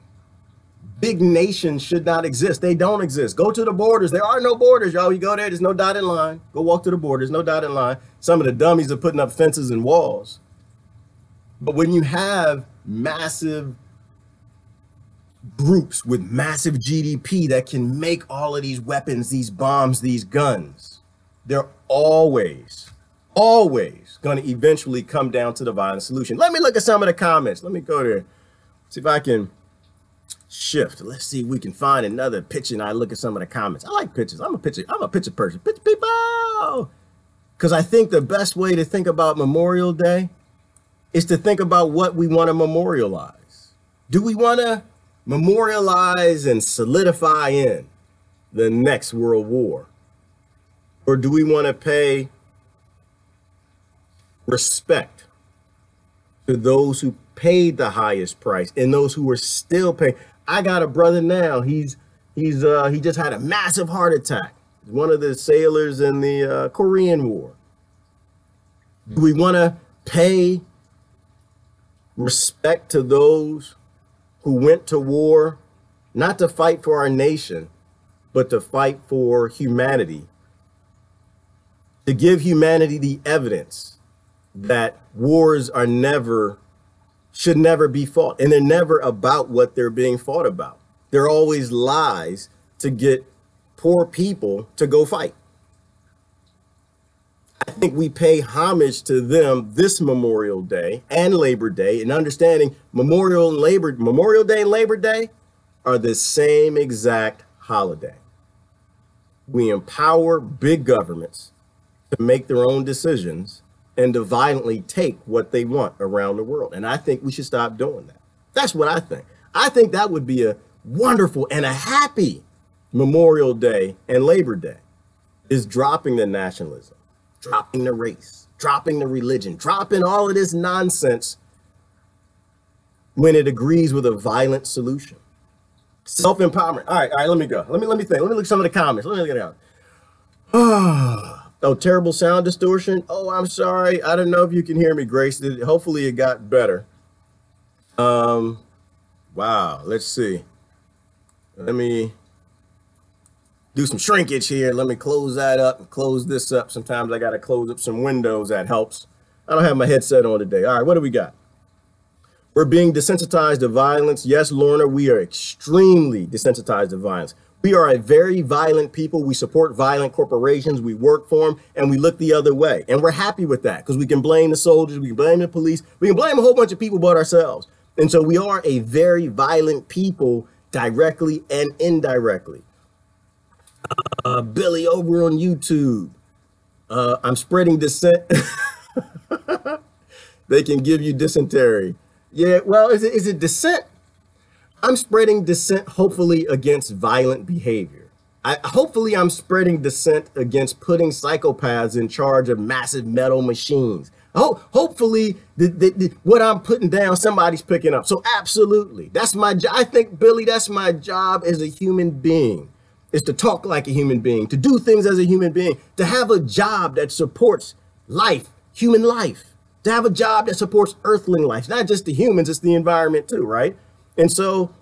Big nations should not exist. They don't exist. Go to the borders. There are no borders, y'all. You go there, there's no dotted line. Go walk to the borders, no dotted line. Some of the dummies are putting up fences and walls. But when you have massive groups with massive GDP that can make all of these weapons, these bombs, these guns, they're always going to eventually come down to the violent solution. Let me look at some of the comments. Let me go there. See if I can shift. Let's see if we can find another picture and I look at some of the comments. I like pictures. I'm a picture person. Picture people. Because I think the best way to think about Memorial Day is to think about what we want to memorialize. Do we want to memorialize and solidify in the next world war? Or do we want to pay respect to those who paid the highest price and those who are still paying? I got a brother now. He just had a massive heart attack. One of the sailors in the Korean War. Do we want to pay respect to those who went to war, not to fight for our nation, but to fight for humanity, to give humanity the evidence that wars are never should never be fought. And they're never about what they're being fought about. They're always lies to get poor people to go fight. I think we pay homage to them this Memorial Day and Labor Day, and understanding Memorial Day and Labor Day are the same exact holiday. We empower big governments to make their own decisions and to violently take what they want around the world. And I think we should stop doing that. That's what I think. I think that would be a wonderful and a happy Memorial Day and Labor Day, is dropping the nationalism, dropping the race, dropping the religion, dropping all of this nonsense when it agrees with a violent solution. Self-empowerment. All right, let me go. Let me think. Let me look at some of the comments. Let me look it out. Oh, terrible sound distortion. Oh, I'm sorry. I don't know if you can hear me, Grace. Hopefully it got better. Wow. Let's see. Let me do some shrinkage here. Let me close that up and close this up. Sometimes I got to close up some windows. That helps. I don't have my headset on today. All right, what do we got? We're being desensitized to violence. Yes, Lorna, we are extremely desensitized to violence. We are a very violent people. We support violent corporations. We work for them, and we look the other way. And we're happy with that because we can blame the soldiers. We can blame the police. We can blame a whole bunch of people but ourselves. And so we are a very violent people, directly and indirectly. Billy over on YouTube. I'm spreading dissent. They can give you dysentery. Yeah, well, is it dissent? I'm spreading dissent, hopefully, against violent behavior. Hopefully, I'm spreading dissent against putting psychopaths in charge of massive metal machines. Hopefully, what I'm putting down, somebody's picking up. So absolutely, that's my job. I think, Billy, that's my job as a human being, is to talk like a human being, to do things as a human being, to have a job that supports life, human life. To have a job that supports earthling life, not just the humans, it's the environment too, right? And so,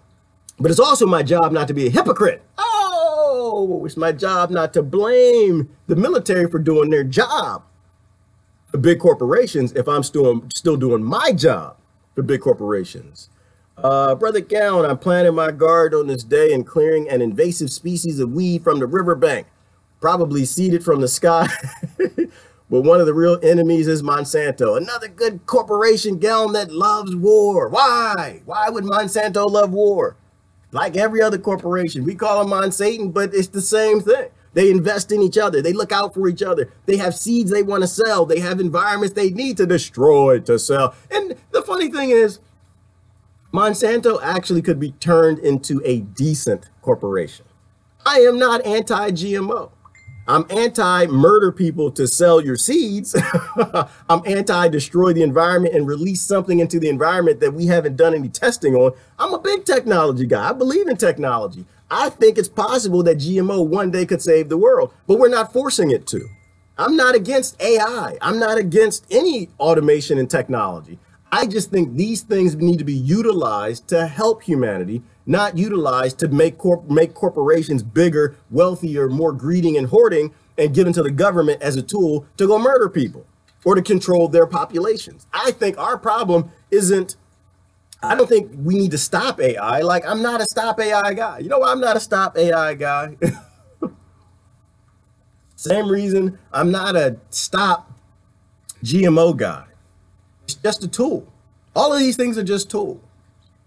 but it's also my job not to be a hypocrite. Oh, it's my job not to blame the military for doing their job for big corporations if I'm still doing my job for big corporations. Brother Gown, I'm planting my garden on this day and clearing an invasive species of weed from the riverbank, probably seeded from the sky. But one of the real enemies is Monsanto, another good corporation, Gelm, that loves war. Why? Why would Monsanto love war? Like every other corporation, we call them Monsatan, but it's the same thing. They invest in each other. They look out for each other. They have seeds they want to sell. They have environments they need to destroy to sell. And the funny thing is, Monsanto actually could be turned into a decent corporation. I am not anti-GMO. I'm anti-murder people to sell your seeds. I'm anti-destroy the environment and release something into the environment that we haven't done any testing on. I'm a big technology guy. I believe in technology. I think it's possible that GMO one day could save the world, but we're not forcing it to. I'm not against AI. I'm not against any automation and technology. I just think these things need to be utilized to help humanity, not utilized to make corporations bigger, wealthier, more greedy and hoarding, and given to the government as a tool to go murder people or to control their populations. I think our problem isn't, I don't think we need to stop AI. Like, I'm not a stop AI guy. You know why I'm not a stop AI guy? Same reason I'm not a stop GMO guy. It's just a tool. All of these things are just tools.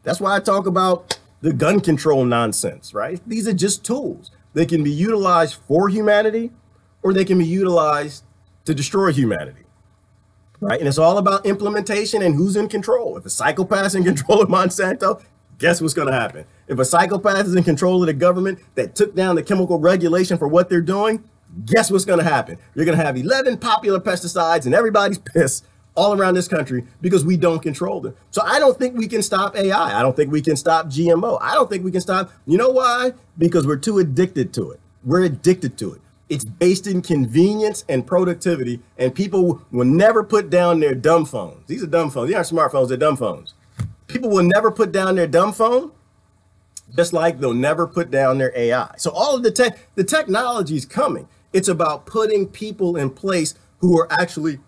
That's why I talk about the gun control nonsense, right? These are just tools. They can be utilized for humanity or they can be utilized to destroy humanity, right? And it's all about implementation and who's in control. If a psychopath's in control of Monsanto, guess what's going to happen? If a psychopath is in control of the government that took down the chemical regulation for what they're doing, guess what's going to happen? You're going to have 11 popular pesticides and everybody's pissed all around this country because we don't control them. So I don't think we can stop AI. I don't think we can stop GMO. I don't think we can stop. You know why? Because we're too addicted to it. We're addicted to it. It's based in convenience and productivity, and people will never put down their dumb phones. These are dumb phones. These aren't smartphones, they're dumb phones. People will never put down their dumb phone, just like they'll never put down their AI. So all of the technology is coming. It's about putting people in place who are actually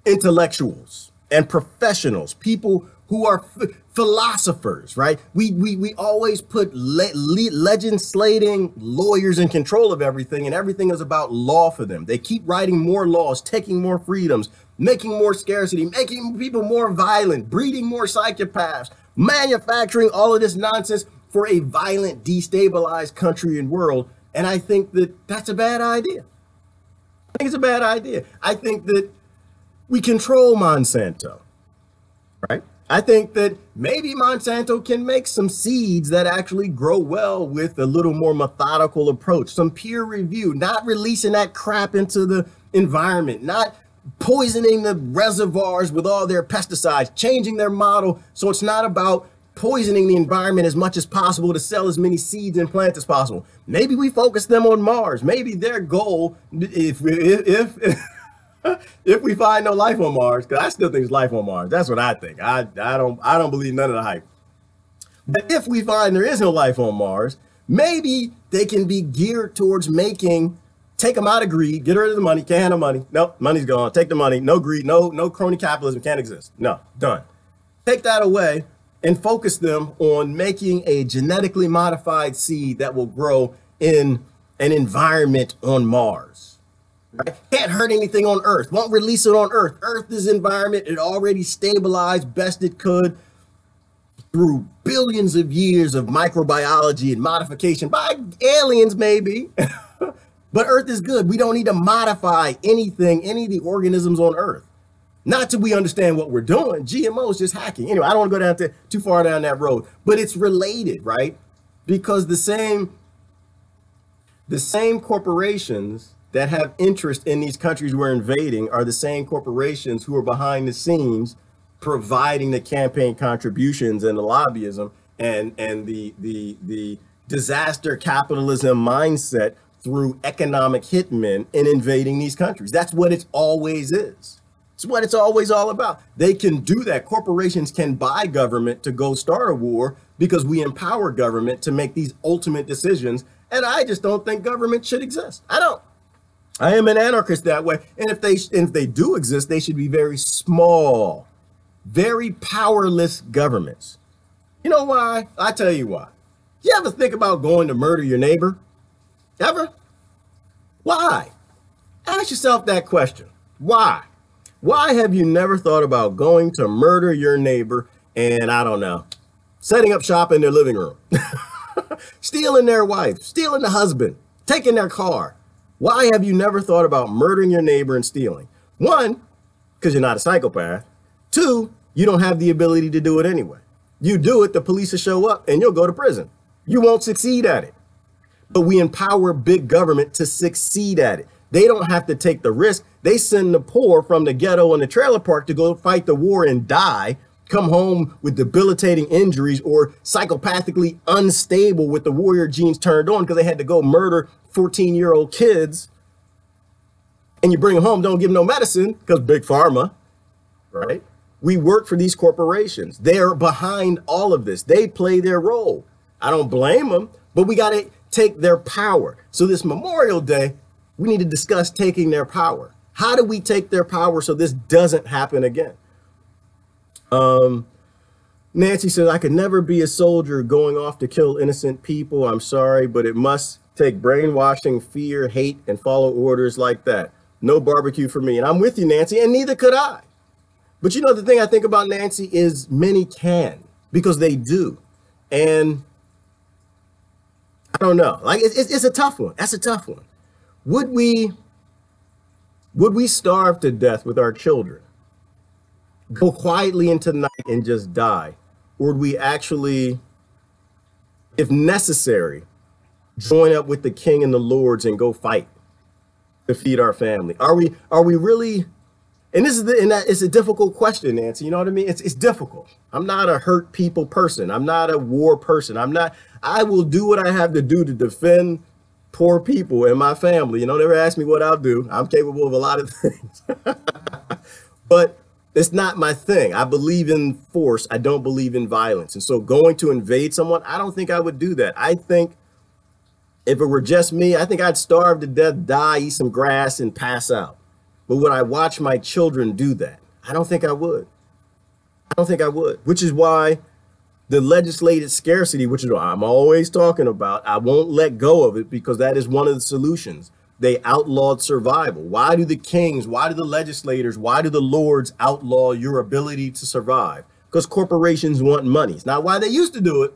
intellectuals and professionals, people who are philosophers, right? We always put legislating lawyers in control of everything, and everything is about law for them. They keep writing more laws, taking more freedoms, making more scarcity, making people more violent, breeding more psychopaths, manufacturing all of this nonsense for a violent, destabilized country and world. And I think that that's a bad idea. I think it's a bad idea. I think that we control Monsanto, right? I think that maybe Monsanto can make some seeds that actually grow well with a little more methodical approach, some peer review, not releasing that crap into the environment, not poisoning the reservoirs with all their pesticides, changing their model so it's not about poisoning the environment as much as possible to sell as many seeds and plants as possible. Maybe we focus them on Mars. Maybe their goal, if we find no life on Mars, because I still think there's life on Mars. That's what I think. I don't believe none of the hype. But if we find there is no life on Mars, maybe they can be geared towards take them out of greed, get rid of the money, can't handle money. Nope, money's gone. Take the money, no greed, no crony capitalism, can't exist. No, done. Take that away and focus them on making a genetically modified seed that will grow in an environment on Mars. Right? Can't hurt anything on Earth, won't release it on Earth. Earth is environment, it already stabilized best it could through billions of years of microbiology and modification by aliens maybe. But Earth is good. We don't need to modify anything, any of the organisms on Earth. Not till we understand what we're doing. GMO is just hacking. Anyway, I don't want to go down too far down that road, but it's related, right? Because the same corporations that have interest in these countries we're invading are the same corporations who are behind the scenes providing the campaign contributions and the lobbyism and the disaster capitalism mindset through economic hitmen in invading these countries. That's what it always is. It's what it's always all about. They can do that. Corporations can buy government to go start a war because we empower government to make these ultimate decisions. And I just don't think government should exist. I don't. I am an anarchist that way. And if they do exist, they should be very small, very powerless governments. You know why? I tell you why. You ever think about going to murder your neighbor? Ever? Why? Ask yourself that question. Why? Why have you never thought about going to murder your neighbor and, I don't know, setting up shop in their living room, stealing their wife, stealing the husband, taking their car? Why have you never thought about murdering your neighbor and stealing? One, because you're not a psychopath. Two, you don't have the ability to do it anyway. You do it, the police will show up and you'll go to prison. You won't succeed at it. But we empower big government to succeed at it. They don't have to take the risk. They send the poor from the ghetto and the trailer park to go fight the war and die, come home with debilitating injuries or psychopathically unstable with the warrior genes turned on because they had to go murder 14-year-old kids. And you bring them home, don't give them no medicine because big pharma, right? We work for these corporations. They're behind all of this. They play their role. I don't blame them, but we got to take their power. So this Memorial Day, we need to discuss taking their power. How do we take their power so this doesn't happen again? Nancy says, I could never be a soldier going off to kill innocent people. I'm sorry, but it must take brainwashing, fear, hate, and follow orders like that. No barbecue for me. And I'm with you, Nancy, and neither could I. But you know, the thing I think about Nancy is many can, because they do. And I don't know, like it's a tough one. That's a tough one. Would we starve to death with our children, go quietly into the night and just die? Or would we actually, if necessary, join up with the king and the lords and go fight to feed our family? Are we really? And it's a difficult question, Nancy. You know what I mean? It's difficult. I'm not a hurt people person. I'm not a war person. I will do what I have to do to defend poor people and my family. You know, never ask me what I'll do. I'm capable of a lot of things. But it's not my thing. I believe in force. I don't believe in violence. And so going to invade someone, I don't think I would do that. I think if it were just me, I think I'd starve to death, die, eat some grass, and pass out. But would I watch my children do that? I don't think I would. I don't think I would, which is why the legislated scarcity, which is what I'm always talking about, I won't let go of it because that is one of the solutions. They outlawed survival. Why do the kings, why do the legislators, why do the lords outlaw your ability to survive? Because corporations want money. It's not why they used to do it.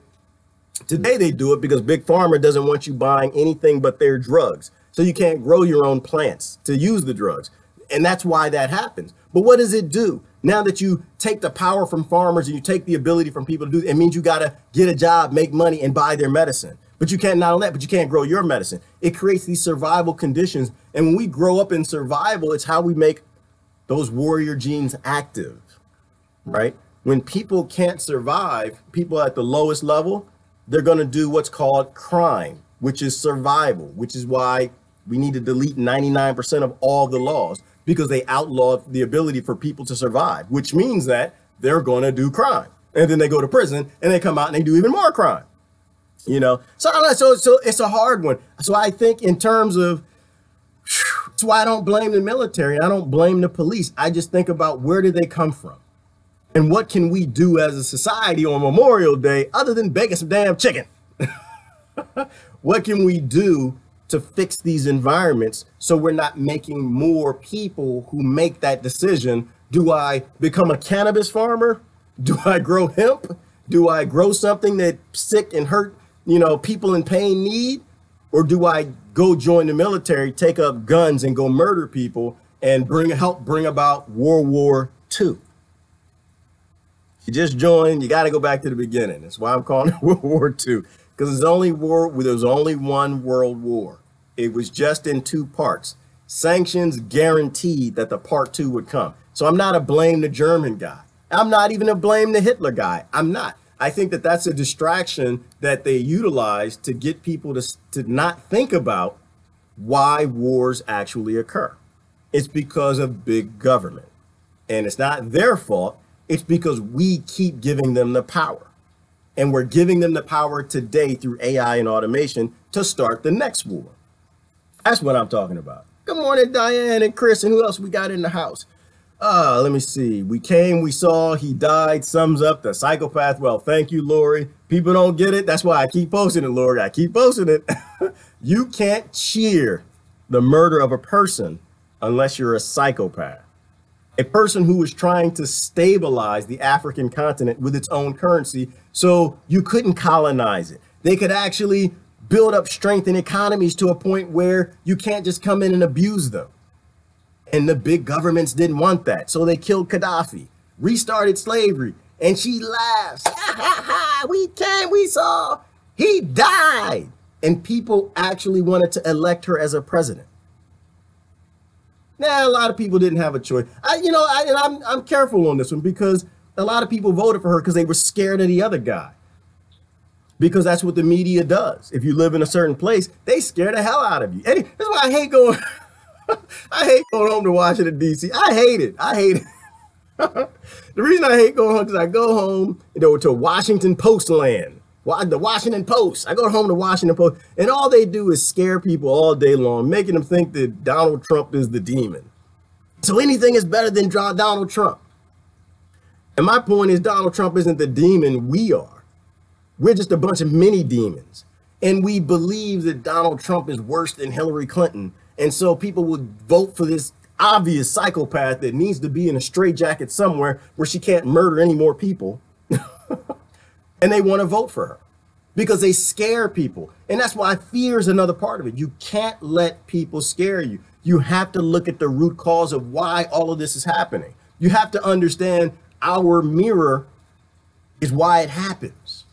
Today they do it because Big Pharma doesn't want you buying anything but their drugs. So you can't grow your own plants to use the drugs. And that's why that happens. But what does it do? Now that you take the power from farmers and you take the ability from people to do it means you got to get a job, make money, and buy their medicine. But you can't, not only that, but you can't grow your medicine. It creates these survival conditions. And when we grow up in survival, it's how we make those warrior genes active, right? When people can't survive, people at the lowest level, they're going to do what's called crime, which is survival, which is why we need to delete 99% of all the laws because they outlawed the ability for people to survive, which means that they're going to do crime. And then they go to prison and they come out and they do even more crime, you know? So it's a hard one. So I think in terms of, that's why I don't blame the military. I don't blame the police. I just think about where did they come from? And what can we do as a society on Memorial Day other than baking some damn chicken? What can we do to fix these environments so we're not making more people who make that decision? Do I become a cannabis farmer? Do I grow hemp? Do I grow something that sick and hurt, you know, people in pain need? Or do I go join the military, take up guns and go murder people and help bring about World War II? You just joined, you got to go back to the beginning. That's why I'm calling it World War II, because there was only one world war. It was just in two parts. Sanctions guaranteed that the part two would come. So I'm not a blame the German guy. I'm not even a blame the Hitler guy. I'm not. I think that that's a distraction that they utilize to get people to not think about why wars actually occur. It's because of big government. And it's not their fault. It's because we keep giving them the power. And we're giving them the power today through AI and automation to start the next war. That's what I'm talking about. Good morning, Diane and Chris, and who else we got in the house? Let me see. We came, we saw, he died, sums up the psychopath. Well, thank you, Lori. People don't get it. That's why I keep posting it, Lori. I keep posting it. You can't cheer the murder of a person unless you're a psychopath. A person who was trying to stabilize the African continent with its own currency so you couldn't colonize it. They could actually build up strength in economies to a point where you can't just come in and abuse them. And the big governments didn't want that. So they killed Gaddafi, restarted slavery, and she laughs. We saw, he died. And people actually wanted to elect her as a president. Now, a lot of people didn't have a choice. I'm careful on this one because a lot of people voted for her because they were scared of the other guy. Because that's what the media does. If you live in a certain place, they scare the hell out of you. And that's why I hate going. I hate going home to Washington, D.C. I hate it. The reason I hate going home is because I go home, to Washington Post land. The Washington Post. I go home to Washington Post, and all they do is scare people all day long, making them think that Donald Trump is the demon. So anything is better than Donald Trump. And my point is Donald Trump isn't the demon, we are. We're just a bunch of mini demons. And we believe that Donald Trump is worse than Hillary Clinton. And so people would vote for this obvious psychopath that needs to be in a straitjacket somewhere where she can't murder any more people. And they want to vote for her because they scare people. And that's why fear is another part of it. You can't let people scare you. You have to look at the root cause of why all of this is happening. You have to understand our mirror is why it happens.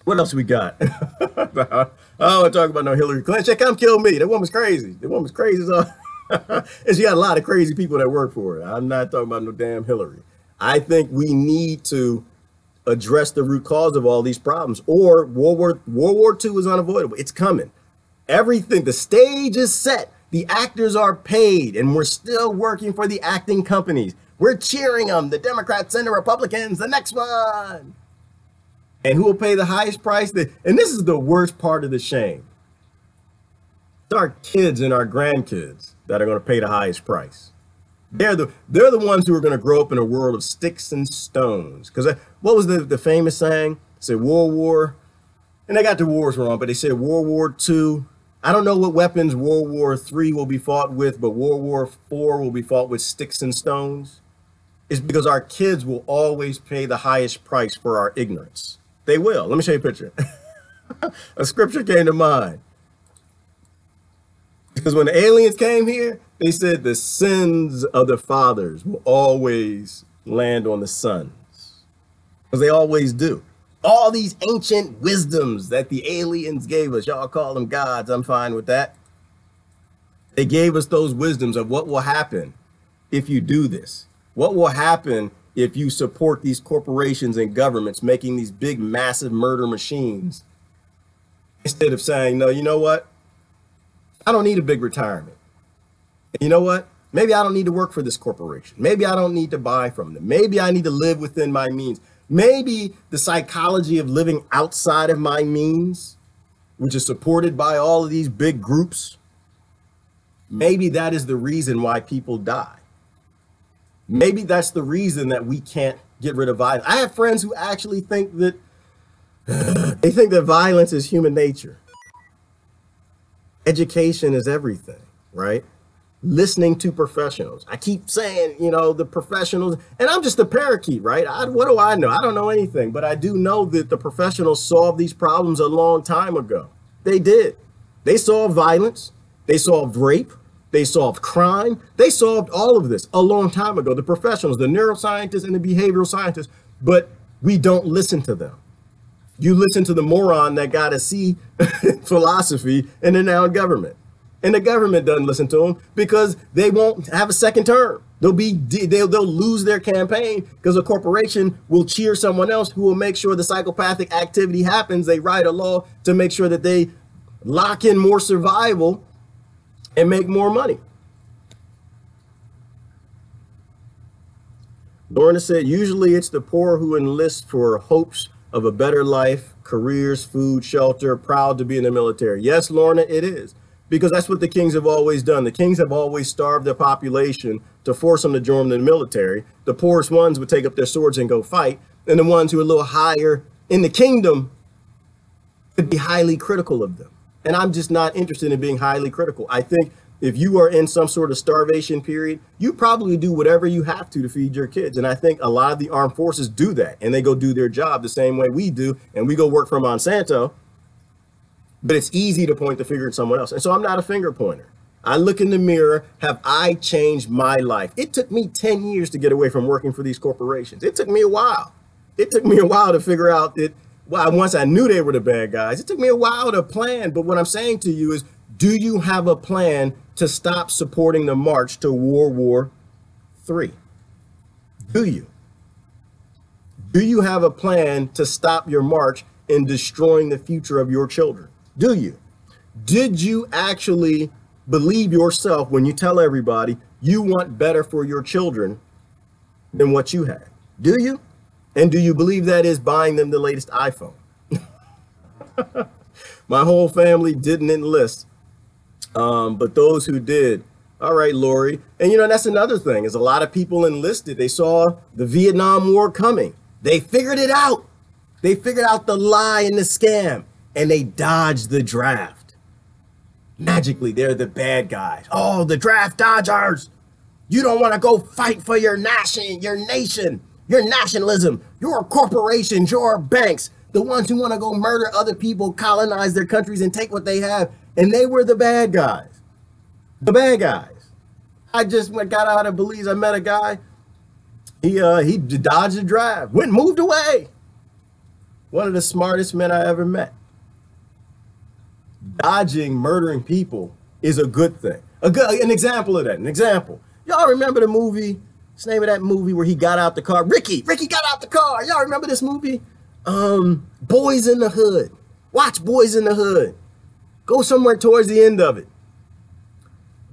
What else we got? I don't want to talk about no Hillary Clinton. She come kill me. That woman's crazy. That woman's crazy. And she got a lot of crazy people that work for her. I'm not talking about no damn Hillary. I think we need to address the root cause of all these problems, or World War II is unavoidable. It's coming. Everything, the stage is set. The actors are paid, and we're still working for the acting companies. We're cheering them. The Democrats and the Republicans, the next one. And who will pay the highest price? And this is the worst part of the shame. It's our kids and our grandkids that are going to pay the highest price. They're the ones who are going to grow up in a world of sticks and stones. Because what was the famous saying? It said World War, and they got the wars wrong, but they said World War II. I don't know what weapons World War III will be fought with, but World War IV will be fought with sticks and stones. It's because our kids will always pay the highest price for our ignorance. They will. Let me show you a picture. A scripture came to mind. Because when the aliens came here, they said the sins of the fathers will always land on the sons. Because they always do. All these ancient wisdoms that the aliens gave us, y'all call them gods, I'm fine with that. They gave us those wisdoms of what will happen if you do this. What will happen if you support these corporations and governments making these big, massive murder machines? Instead of saying, no, you know what? I don't need a big retirement. And you know what? Maybe I don't need to work for this corporation. Maybe I don't need to buy from them. Maybe I need to live within my means. Maybe the psychology of living outside of my means, which is supported by all of these big groups, maybe that is the reason why people die. Maybe that's the reason that we can't get rid of violence. I have friends who actually think that they think that violence is human nature. Education is everything, right? Listening to professionals. I keep saying, you know, the professionals, and I'm just a parakeet, right? What do I know? I don't know anything, but I do know that the professionals solved these problems a long time ago. They did. They solved violence. They solved rape. They solved crime. They solved all of this a long time ago. The professionals, the neuroscientists and the behavioral scientists, but we don't listen to them. You listen to the moron that got a C philosophy and they're now in government. And the government doesn't listen to them because they won't have a second term. They'll lose their campaign because a corporation will cheer someone else who will make sure the psychopathic activity happens. They write a law to make sure that they lock in more survival and make more money. Lorna said, usually it's the poor who enlist for hopes of a better life, careers, food, shelter, proud to be in the military. Yes, Lorna, it is. Because that's what the kings have always done. The kings have always starved their population to force them to join the military. The poorest ones would take up their swords and go fight. And the ones who are a little higher in the kingdom could be highly critical of them. And I'm just not interested in being highly critical. I think if you are in some sort of starvation period, you probably do whatever you have to feed your kids. And I think a lot of the armed forces do that. And they go do their job the same way we do. And we go work for Monsanto. But it's easy to point the finger at someone else. And so I'm not a finger pointer. I look in the mirror. Have I changed my life? It took me 10 years to get away from working for these corporations. It took me a while. It took me a while to figure out that, well, once I knew they were the bad guys, it took me a while to plan. But what I'm saying to you is, do you have a plan to stop supporting the march to World War III? Do you? Do you have a plan to stop your march in destroying the future of your children? Do you? Did you actually believe yourself when you tell everybody you want better for your children than what you had? Do you? And do you believe that is buying them the latest iPhone? My whole family didn't enlist, but those who did, all right, Lori. And you know, that's another thing, is a lot of people enlisted. They saw the Vietnam War coming. They figured it out. They figured out the lie and the scam. And they dodged the draft. Magically, they're the bad guys. Oh, the draft dodgers. You don't want to go fight for your nation, your nationalism, your corporations, your banks, the ones who want to go murder other people, colonize their countries and take what they have. And they were the bad guys. The bad guys. I just got out of Belize. I met a guy. He dodged the draft, went and moved away. One of the smartest men I ever met. Dodging murdering people is a good thing. An example of that. An example. Y'all remember the movie? What's the name of that movie where he got out the car? Ricky got out the car. Y'all remember this movie? Boys in the Hood. Watch Boys in the Hood. Go somewhere towards the end of it.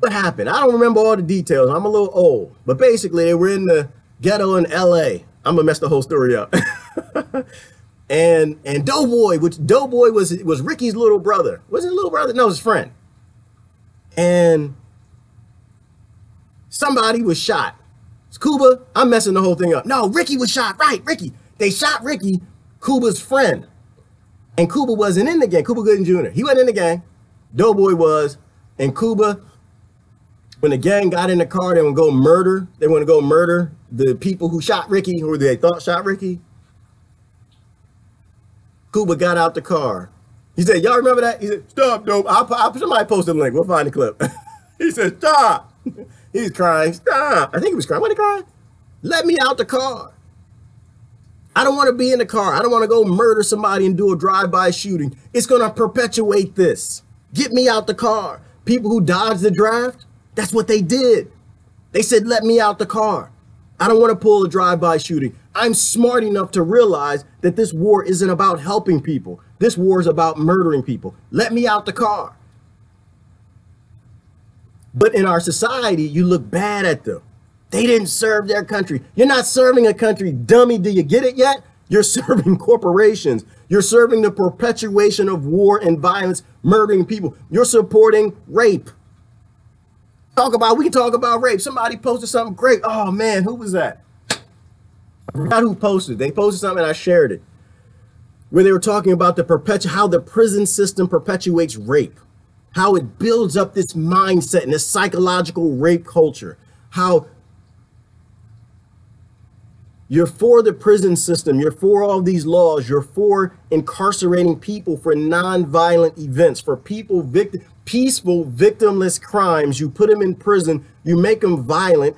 What happened? I don't remember all the details. I'm a little old. But basically, they were in the ghetto in LA. I'm gonna mess the whole story up. And Doughboy, which Doughboy was Ricky's little brother. Was it little brother? No, his friend. And Somebody was shot. It's Cuba. I'm messing the whole thing up. No, Ricky was shot. Right, Ricky. They shot Ricky, Cuba's friend. And Cuba wasn't in the gang. Cuba Gooding Jr. He wasn't in the gang. Doughboy was. And Cuba, when the gang got in the car, they want to go murder. They want to go murder the people who shot Ricky, who they thought shot Ricky. Cuba got out the car. He said, y'all remember that? He said, stop, dope. Somebody posted a link. We'll find the clip. He said, stop. He was crying. Stop. I think he was crying. Wasn't he crying? Let me out the car. I don't want to be in the car. I don't want to go murder somebody and do a drive-by shooting. It's going to perpetuate this. Get me out the car. People who dodged the draft, that's what they did. They said, let me out the car. I don't want to pull a drive-by shooting. I'm smart enough to realize that this war isn't about helping people. This war is about murdering people. Let me out the car. But in our society, you look bad at them. They didn't serve their country. You're not serving a country, dummy. Do you get it yet? You're serving corporations. You're serving the perpetuation of war and violence, murdering people. You're supporting rape. We can talk about rape. Somebody posted something great. Oh man, who was that? I forgot who posted. They posted something and I shared it, where they were talking about how the prison system perpetuates rape, how it builds up this mindset and this psychological rape culture, how you're for the prison system, you're for all these laws, you're for incarcerating people for non-violent events, for people peaceful, victimless crimes. You put them in prison, you make them violent,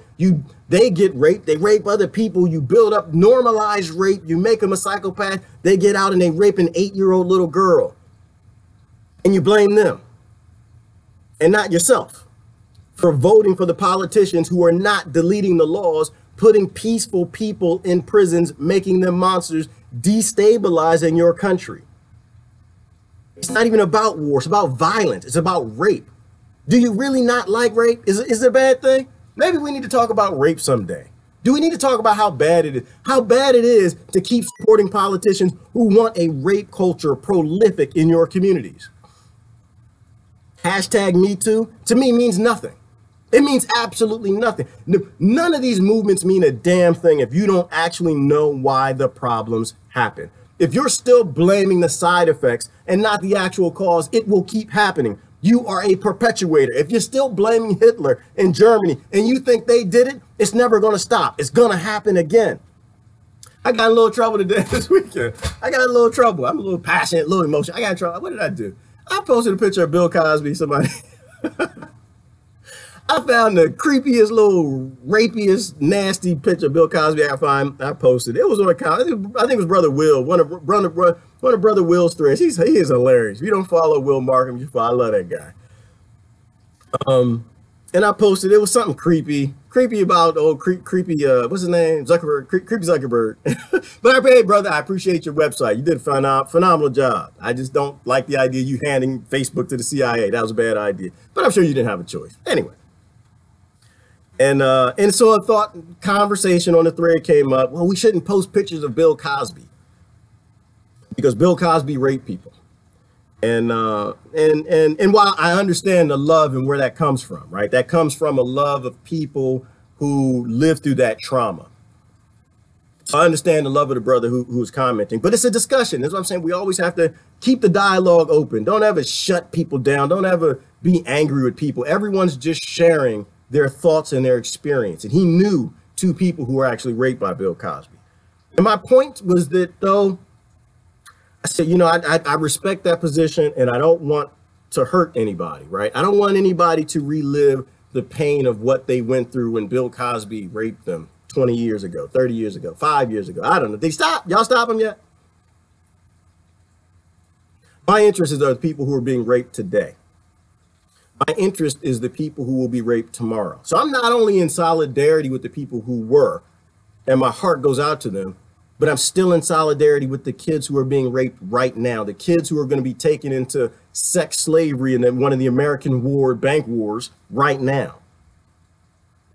they get raped, they rape other people, you build up normalized rape, you make them a psychopath, they get out and they rape an 8-year-old little girl. And you blame them and not yourself for voting for the politicians who are not deleting the laws, putting peaceful people in prisons, making them monsters, destabilizing your country. It's not even about war, it's about violence, it's about rape. Do you really not like rape? Is it a bad thing? Maybe we need to talk about rape someday. Do we need to talk about how bad it is? How bad it is to keep supporting politicians who want a rape culture prolific in your communities? Hashtag Me Too, to me, means nothing. It means absolutely nothing. None of these movements mean a damn thing if you don't actually know why the problems happen. If you're still blaming the side effects and not the actual cause, it will keep happening. You are a perpetuator. If you're still blaming Hitler in Germany and you think they did it, it's never going to stop. It's going to happen again. I got in a little trouble today this weekend. I got in a little trouble. I'm a little passionate, a little emotional. I got in trouble. What did I do? I posted a picture of Bill Cosby, somebody. I found the creepiest, little rapiest, nasty picture of Bill Cosby I find. I posted. It was on account. I think it was Brother Will, one of Brother Will's threads. He is hilarious. If you don't follow Will Markham, I love that guy. And I posted. It was something creepy about creepy. What's his name? Zuckerberg. Creepy Zuckerberg. But hey, brother, I appreciate your website. You did a phenomenal job. I just don't like the idea of you handing Facebook to the CIA. That was a bad idea. But I'm sure you didn't have a choice. Anyway. And so a conversation on the thread came up. Well, we shouldn't post pictures of Bill Cosby because Bill Cosby raped people. And while I understand the love and where that comes from, right? That comes from a love of people who lived through that trauma. So I understand the love of the brother who's commenting, but it's a discussion. That's what I'm saying. We always have to keep the dialogue open. Don't ever shut people down. Don't ever be angry with people. Everyone's just sharing their thoughts and their experience. And he knew 2 people who were actually raped by Bill Cosby. And my point was that, though, I said, I respect that position and I don't want to hurt anybody, right? I don't want anybody to relive the pain of what they went through when Bill Cosby raped them 20 years ago, 30 years ago, 5 years ago. I don't know. They stopped. Y'all stop them yet? My interest is the people who are being raped today. My interest is the people who will be raped tomorrow. So I'm not only in solidarity with the people who were, and my heart goes out to them, but I'm still in solidarity with the kids who are being raped right now, the kids who are going to be taken into sex slavery in one of the American bank wars right now,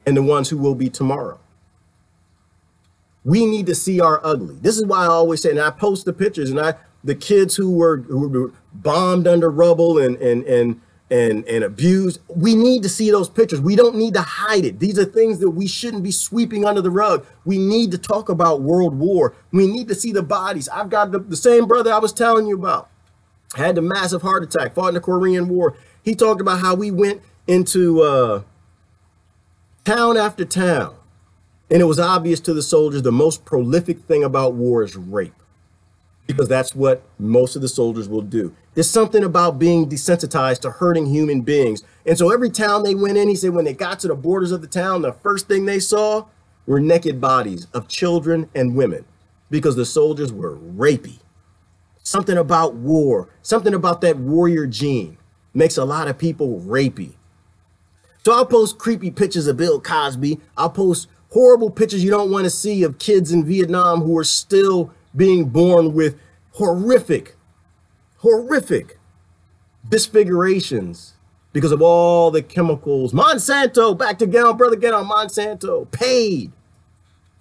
and the ones who will be tomorrow. We need to see our ugly. This is why I always say, and I post the pictures, and the kids who were bombed under rubble and and abused. We need to see those pictures. We don't need to hide it. These are things that we shouldn't be sweeping under the rug. We need to talk about World War. We need to see the bodies. I've got the same brother I was telling you about, had the massive heart attack, fought in the Korean War. He talked about how we went into town after town, and it was obvious to the soldiers the most prolific thing about war is rape, because that's what most of the soldiers will do. There's something about being desensitized to hurting human beings. And so every town they went in, he said when they got to the borders of the town, the first thing they saw were naked bodies of children and women, because the soldiers were rapey. Something about war, something about that warrior gene makes a lot of people rapey. So I'll post creepy pictures of Bill Cosby. I'll post horrible pictures you don't want to see of kids in Vietnam who are still being born with horrific disfigurations because of all the chemicals. Monsanto, back to get on, brother, get on. Monsanto paid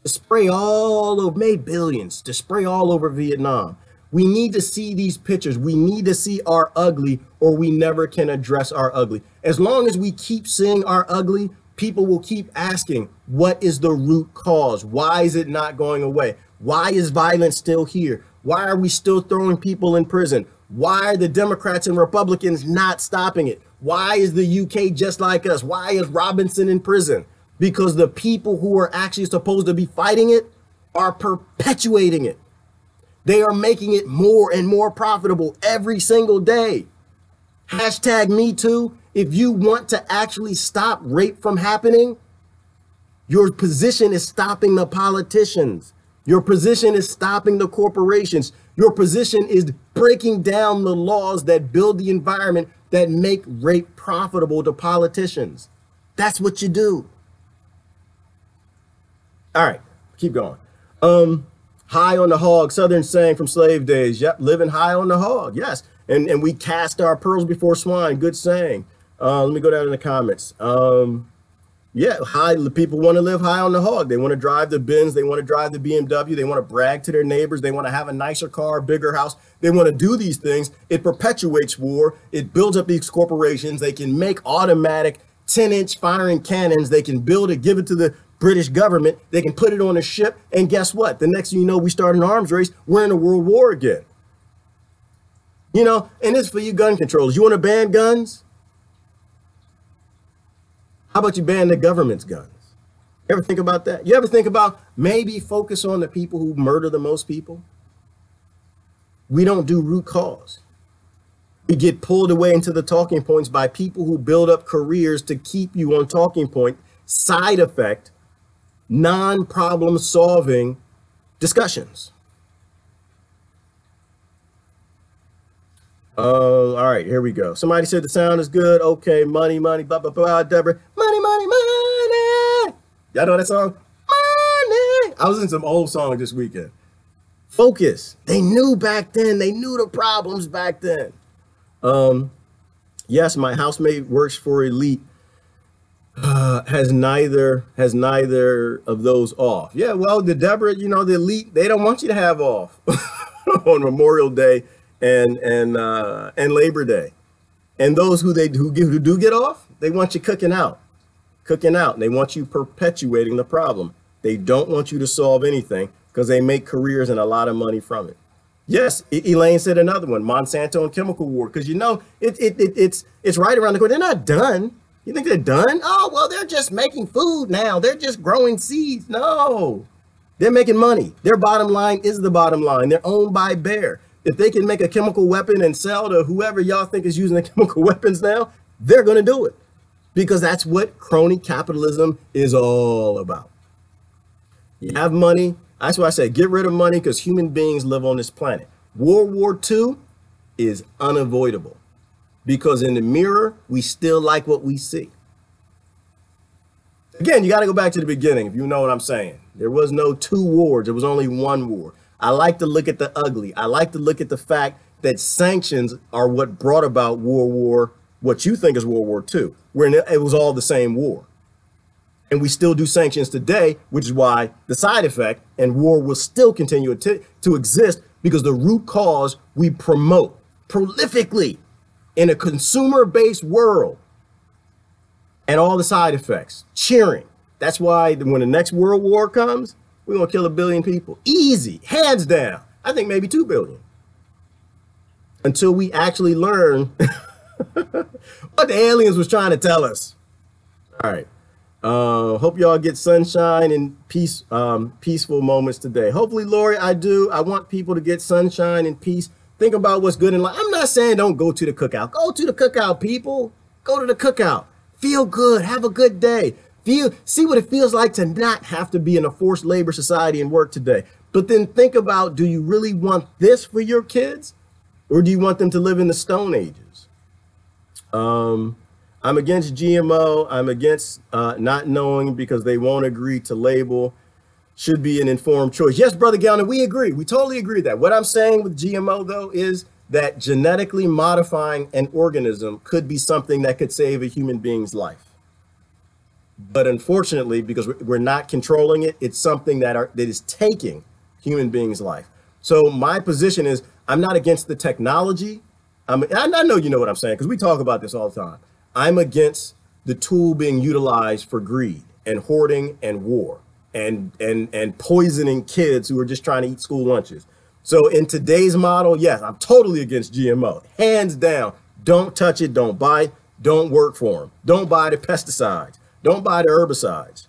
to spray all over, made billions to spray all over Vietnam. We need to see these pictures. We need to see our ugly, or we never can address our ugly. As long as we keep seeing our ugly, people will keep asking, what is the root cause? Why is it not going away? Why is violence still here? Why are we still throwing people in prison? Why are the Democrats and Republicans not stopping it? Why is the UK just like us? Why is Robinson in prison? Because the people who are actually supposed to be fighting it are perpetuating it. They are making it more and more profitable every single day. Hashtag Me Too. If you want to actually stop rape from happening, your position is stopping the politicians. Your position is stopping the corporations. Your position is breaking down the laws that build the environment that make rape profitable to politicians. That's what you do. All right, keep going. High on the hog, Southern saying from slave days. Yep, living high on the hog. Yes, and we cast our pearls before swine. Good saying. Let me go down in the comments. Yeah, people want to live high on the hog. They want to drive the Benz. They want to drive the BMW. They want to brag to their neighbors. They want to have a nicer car, bigger house. They want to do these things. It perpetuates war. It builds up these corporations. They can make automatic 10-inch firing cannons. They can build it, give it to the British government. They can put it on a ship. And guess what? The next thing you know, we start an arms race. We're in a world war again. You know, and it's for you gun controllers. You want to ban guns? How about you ban the government's guns? You ever think about that? You ever think about maybe focus on the people who murder the most people? We don't do root cause. We get pulled away into the talking points by people who build up careers to keep you on talking point, side effect, non-problem solving discussions. All right, here we go. Somebody said the sound is good. Okay, money, blah, blah, blah, Deborah. Money. Y'all know that song? Money. I was in some old songs this weekend. Focus. They knew back then. They knew the problems back then. Yes, my housemate works for Elite. Has neither of those off. Yeah, well, the Deborah, you know, the Elite, they don't want you to have off on Memorial Day and Labor Day. And those who do get off, they want you cooking out. They want you perpetuating the problem. They don't want you to solve anything because they make careers and a lot of money from it. Yes, Elaine said another one, Monsanto and chemical war, because you know it's right around the corner. They're not done. You think they're done? Oh, well, they're just making food now. They're just growing seeds. No, they're making money. Their bottom line is the bottom line. They're owned by Bayer. If they can make a chemical weapon and sell to whoever y'all think is using the chemical weapons now, they're going to do it because that's what crony capitalism is all about. You have money. That's why I say get rid of money because human beings live on this planet. World War II is unavoidable because in the mirror, we still like what we see. Again, you got to go back to the beginning if you know what I'm saying. There was no two wars. There was only one war. I like to look at the ugly. I like to look at the fact that sanctions are what brought about what you think is World War II, where it was all the same war. And we still do sanctions today, which is why the side effect and war will still continue to exist because the root cause we promote prolifically in a consumer-based world and all the side effects, cheering. That's why when the next world war comes, we're gonna kill 1 billion people. Easy, hands down. I think maybe 2 billion. Until we actually learn what the aliens was trying to tell us. All right. Hope y'all get sunshine and peace, peaceful moments today. Hopefully, Lori, I do. I want people to get sunshine and peace. Think about what's good in life. I'm not saying don't go to the cookout. Go to the cookout, people. Go to the cookout. Feel good. Have a good day. See what it feels like to not have to be in a forced labor society and work today. But then think about, do you really want this for your kids? Or do you want them to live in the Stone Ages? I'm against GMO. I'm against not knowing because they won't agree to label. Should be an informed choice. Yes, Brother Gallon, we agree. We totally agree with that. What I'm saying with GMO, though, is that genetically modifying an organism could be something that could save a human being's life. But unfortunately, because we're not controlling it, it's something that is taking human beings' life. So my position is I'm not against the technology. I know you know what I'm saying, because we talk about this all the time. I'm against the tool being utilized for greed and hoarding and war and poisoning kids who are just trying to eat school lunches. So in today's model, yes, I'm totally against GMO. Hands down, don't touch it, don't buy it, don't work for them. Don't buy the pesticides, don't buy the herbicides.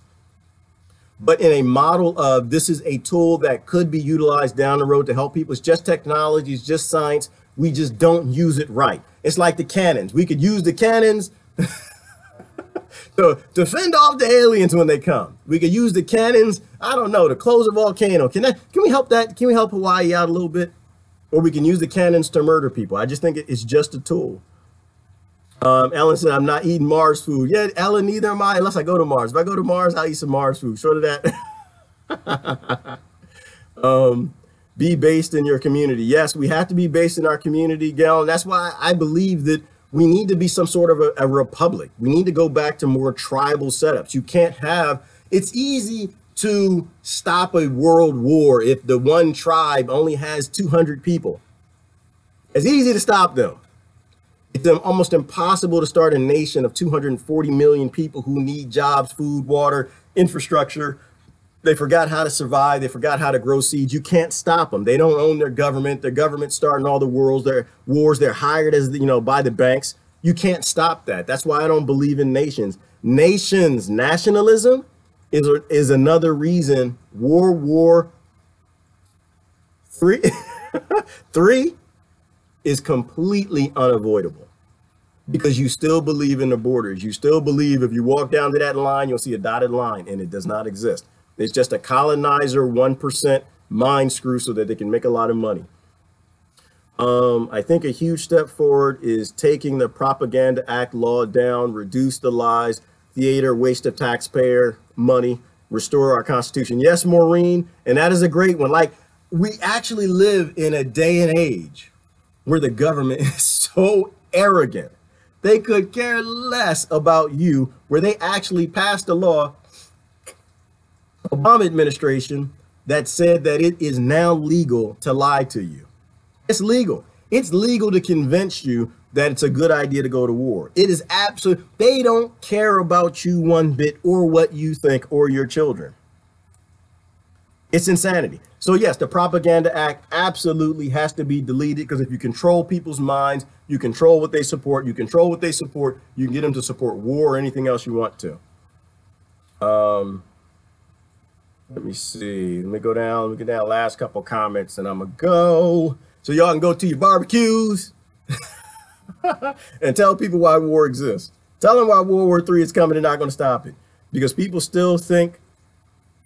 But in a model of this is a tool that could be utilized down the road to help people. It's just technology, it's just science. We just don't use it right. It's like the cannons. We could use the cannons to fend off the aliens when they come. We could use the cannons, I don't know, to close a volcano. Can we help that? Can we help Hawaii out a little bit? Or we can use the cannons to murder people. I just think it's just a tool. Ellen said, I'm not eating Mars food. Yeah, Ellen, neither am I, unless I go to Mars. If I go to Mars, I'll eat some Mars food. Short of that. Be based in your community. Yes, we have to be based in our community, Gail. That's why I believe that we need to be some sort of a republic. We need to go back to more tribal setups. You can't have, it's easy to stop a world war if the one tribe only has 200 people. It's easy to stop them. It's almost impossible to start a nation of 240 million people who need jobs, food, water, infrastructure. They forgot how to survive. They forgot how to grow seeds. You can't stop them. They don't own their government. Their government's starting all the wars. They're hired as by the banks. You can't stop that. That's why I don't believe in nations. Nationalism is another reason World War III is completely unavoidable. Because you still believe in the borders. You still believe if you walk down to that line, you'll see a dotted line, and it does not exist. It's just a colonizer 1% mind screw so that they can make a lot of money. I think a huge step forward is taking the Propaganda Act law down, reduce the lies, theater, waste of taxpayer money, restore our Constitution. Yes, Maureen, and that is a great one. Like, we actually live in a day and age where the government is so arrogant. They could care less about you, where they actually passed a law, Obama administration, that said that it is now legal to lie to you. It's legal. It's legal to convince you that it's a good idea to go to war. It is absolute. They don't care about you one bit or what you think or your children. It's insanity. So yes, the Propaganda Act absolutely has to be deleted, because if you control people's minds, you control what they support, you control what they support, you can get them to support war or anything else you want to. Let me see. Let me go down. Last couple comments, and I'm gonna go. So y'all can go to your barbecues and tell people why war exists. Tell them why World War III is coming and not going to stop it. Because people still think,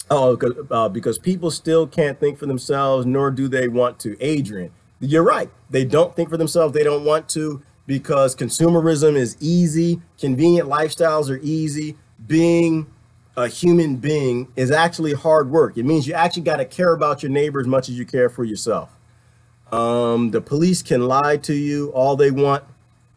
because people still can't think for themselves, nor do they want to. Adrian, you're right. They don't think for themselves. They don't want to, because consumerism is easy. Convenient lifestyles are easy. Being a human being is actually hard work. It means you actually got to care about your neighbor as much as you care for yourself. The police can lie to you all they want,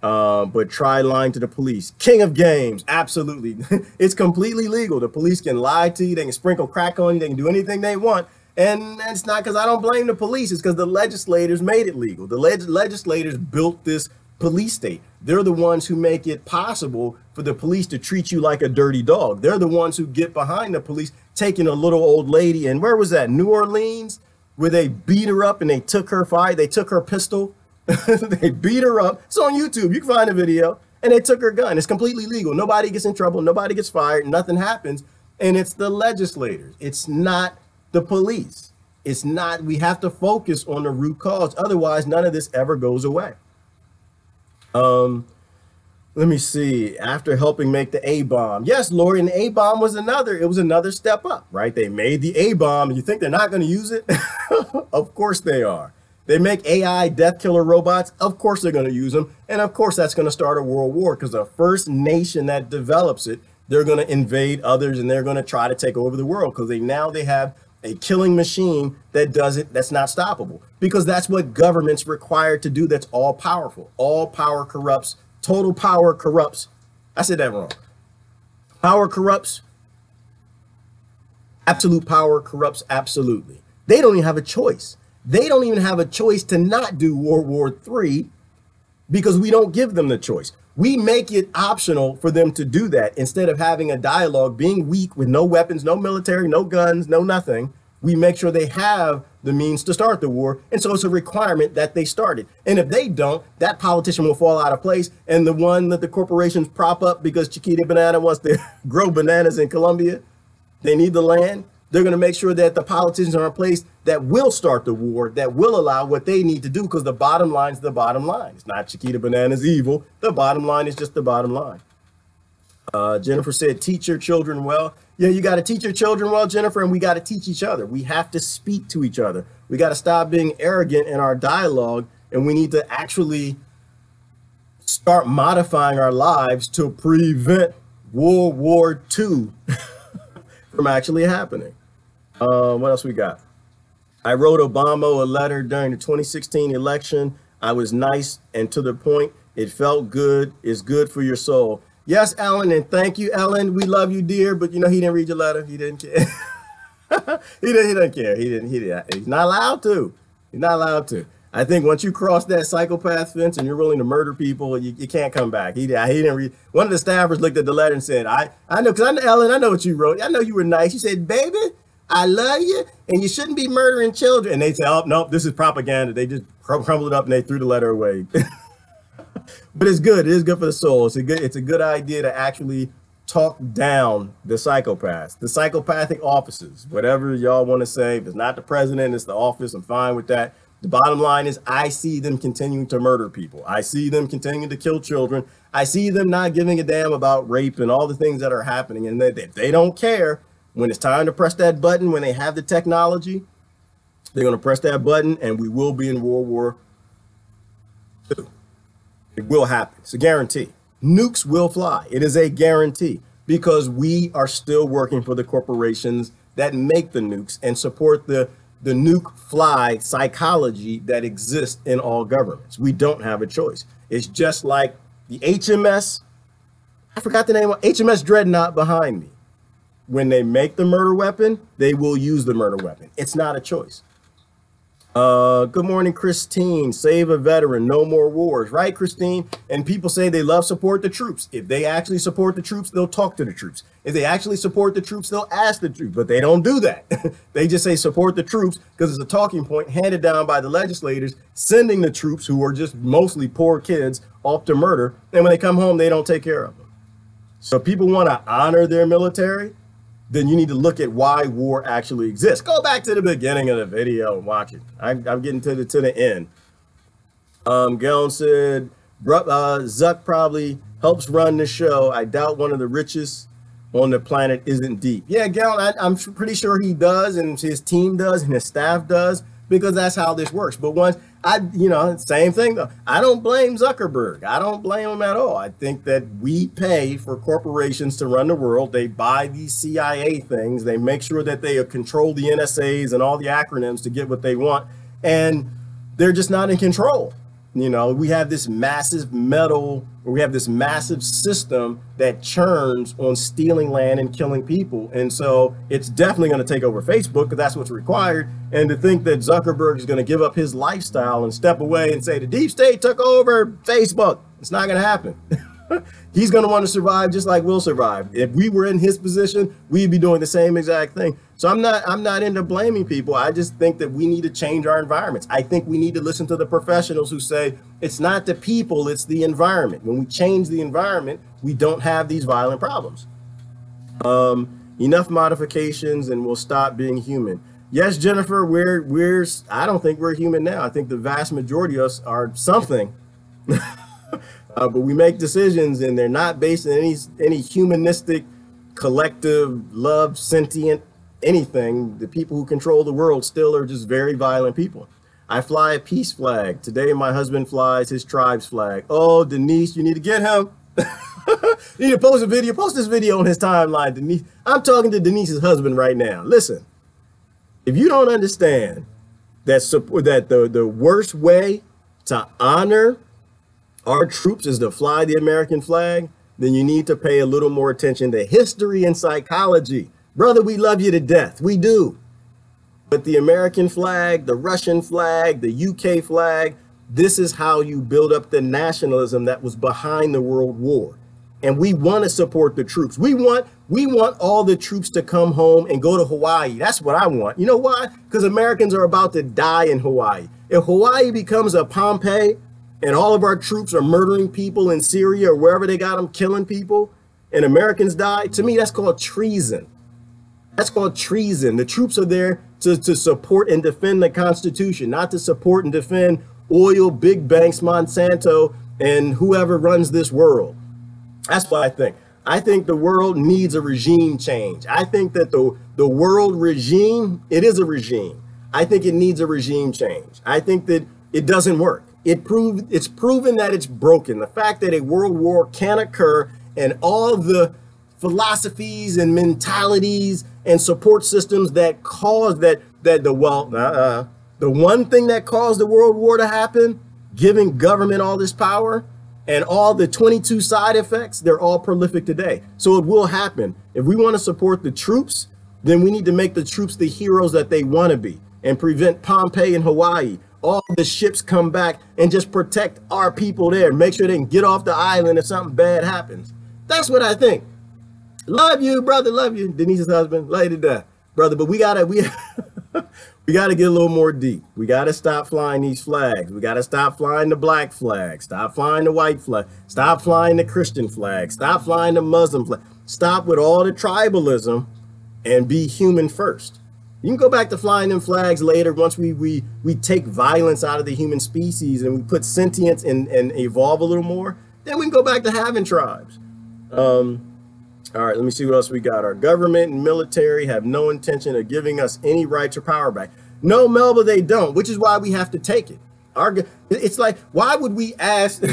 but try lying to the police. King of games, absolutely. It's completely legal. The police can lie to you. They can sprinkle crack on you. They can do anything they want. And it's not because I don't blame the police. It's because the legislators made it legal. The legislators built this police state. They're the ones who make it possible for the police to treat you like a dirty dog. They're the ones who get behind the police, taking a little old lady. And where was that? New Orleans, where they beat her up and they took her fire. They took her pistol. They beat her up. It's on YouTube. You can find the video. And they took her gun. It's completely legal. Nobody gets in trouble. Nobody gets fired. Nothing happens. And it's the legislators. It's not the police. It's not. We have to focus on the root cause. Otherwise, none of this ever goes away. Let me see. After helping make the A-bomb. Yes, Lori, and the A-bomb was another step up, right? They made the A-bomb, and you think they're not going to use it? Of course they are. They make AI death killer robots. Of course they're going to use them. And of course that's going to start a world war, because the first nation that develops it, they're going to invade others and they're going to try to take over the world, because they have a killing machine that does it, that's not stoppable, because that's what government's required to do. That's all powerful. All power corrupts. Total power corrupts. I said that wrong. Power corrupts. Absolute power corrupts absolutely. They don't even have a choice. They don't even have a choice to not do World War III, because we don't give them the choice. We make it optional for them to do that. Instead of having a dialogue, being weak with no weapons, no military, no guns, no nothing, we make sure they have the means to start the war. And so it's a requirement that they start it. And if they don't, that politician will fall out of place. And the one that the corporations prop up because Chiquita Banana wants to grow bananas in Colombia, they need the land. They're going to make sure that the politicians are in place that will start the war, that will allow what they need to do, because the bottom line is the bottom line. It's not Chiquita Banana's evil. The bottom line is just the bottom line. Jennifer said, teach your children well. Yeah, you got to teach your children well, Jennifer, and we got to teach each other. We have to speak to each other. We got to stop being arrogant in our dialogue, and we need to actually start modifying our lives to prevent World War II from actually happening. What else we got? I wrote Obama a letter during the 2016 election. I was nice and to the point. It felt good. It's good for your soul. Yes, Ellen, and thank you, Ellen. We love you, dear. But you know, he didn't read your letter. He didn't care. He didn't care. He's not allowed to. He's not allowed to. I think once you cross that psychopath fence and you're willing to murder people, you can't come back. He didn't read. One of the staffers looked at the letter and said, I know, because I know, Ellen, I know what you wrote. I know you were nice. You said, baby, I love you, and you shouldn't be murdering children. And they said, oh, no, this is propaganda. They just crumbled it up and they threw the letter away. But it's good. It is good for the soul. It's a good idea to actually talk down the psychopaths, the psychopathic officers, whatever y'all want to say. If it's not the president, it's the office. I'm fine with that. The bottom line is I see them continuing to murder people. I see them continuing to kill children. I see them not giving a damn about rape and all the things that are happening. And if they don't care, when it's time to press that button, when they have the technology, they're going to press that button and we will be in World War II. It will happen. It's a guarantee. Nukes will fly. It is a guarantee, because we are still working for the corporations that make the nukes and support the nuke fly psychology that exists in all governments. We don't have a choice. It's just like the HMS, I forgot the name of HMS Dreadnought behind me. When they make the murder weapon, they will use the murder weapon. It's not a choice. Good morning, Christine. Save a veteran, no more wars, right, Christine? And people say they love support the troops. If they actually support the troops, they'll talk to the troops. If they actually support the troops, they'll ask the troops, but they don't do that. They just say support the troops because it's a talking point handed down by the legislators, sending the troops, who are just mostly poor kids, off to murder. And when they come home, they don't take care of them. So people want to honor their military, then you need to look at why war actually exists. Go back to the beginning of the video and watch it. I'm getting to the end. Gail said, Zuck probably helps run the show. I doubt one of the richest on the planet isn't deep. Yeah, Gail, I'm pretty sure he does, and his team does, and his staff does, because that's how this works. But once same thing though. I don't blame Zuckerberg. I don't blame him at all. I think that we pay for corporations to run the world. They buy these CIA things. They make sure that they control the NSAs and all the acronyms to get what they want. And they're just not in control. You know, we have this massive we have this massive system that churns on stealing land and killing people. And so it's definitely going to take over Facebook because that's what's required. And to think that Zuckerberg is going to give up his lifestyle and step away and say the deep state took over Facebook, it's not going to happen. He's going to want to survive just like we'll survive. If we were in his position, we'd be doing the same exact thing. So I'm not into blaming people. I just think that we need to change our environments. I think we need to listen to the professionals who say it's not the people, it's the environment. When we change the environment, we don't have these violent problems. Enough modifications and we'll stop being human. Yes, Jennifer, I don't think we're human now. I think the vast majority of us are something. But we make decisions and they're not based on any humanistic, collective, love, sentient, anything. The people who control the world still are just very violent people. I fly a peace flag. Today my husband flies his tribe's flag. Oh, Denise, you need to get him. You need to post a video. Post this video on his timeline, Denise. I'm talking to Denise's husband right now. Listen, if you don't understand that the worst way to honor our troops is to fly the American flag, then you need to pay a little more attention to history and psychology. Brother, we love you to death. We do. But the American flag, the Russian flag, the UK flag, this is how you build up the nationalism that was behind the World War. And we want to support the troops. We want all the troops to come home and go to Hawaii. That's what I want. You know why? Because Americans are about to die in Hawaii. If Hawaii becomes a Pompeii, and all of our troops are murdering people in Syria or wherever they got them, killing people, and Americans die, to me, that's called treason. That's called treason. The troops are there to support and defend the Constitution, not to support and defend oil, big banks, Monsanto, and whoever runs this world. That's what I think. I think the world needs a regime change. I think that the world regime, it is a regime. I think it needs a regime change. I think that it doesn't work. It's proven that it's broken. The fact that a world war can occur and all the philosophies and mentalities and support systems that cause the one thing that caused the world war to happen, giving government all this power and all the 22 side effects, they're all prolific today. So it will happen. If we want to support the troops, then we need to make the troops the heroes that they want to be and prevent Pompeii and Hawaii. All the ships come back and just protect our people there. Make sure they can get off the island if something bad happens. That's what I think. Love you, brother. Love you. Denise's husband. Love you to death, brother. But we gotta get a little more deep. We gotta stop flying these flags. We gotta stop flying the black flag. Stop flying the white flag. Stop flying the Christian flag. Stop flying the Muslim flag. Stop with all the tribalism and be human first. You can go back to flying them flags later once we take violence out of the human species and we put sentience and evolve a little more. Then we can go back to having tribes. All right, let me see what else we got. Our government and military have no intention of giving us any rights or power back. No, Melba, they don't, which is why we have to take it. It's like, why would we ask...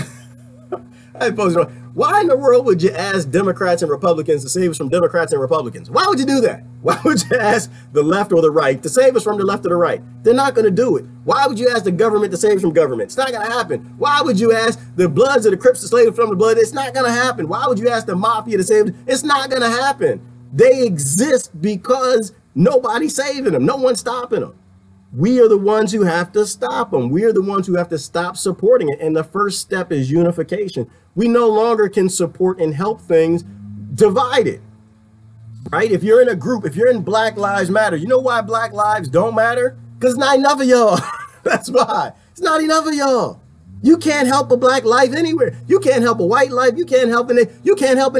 Why in the world would you ask Democrats and Republicans to save us from Democrats and Republicans? Why would you do that? Why would you ask the left or the right to save us from the left or the right? They're not going to do it. Why would you ask the government to save us from government? It's not going to happen. Why would you ask the Bloods or the Crips to save us from the Blood? It's not going to happen. Why would you ask the Mafia to save us? It's not going to happen. They exist because nobody's saving them. No one's stopping them. We are the ones who have to stop them. We are the ones who have to stop supporting it. And the first step is unification. We no longer can support and help things divided, right? If you're in a group, if you're in Black Lives Matter, you know why Black lives don't matter? Because not enough of y'all. That's why. It's not enough of y'all. You can't help a Black life anywhere. You can't help a white life. You can't help an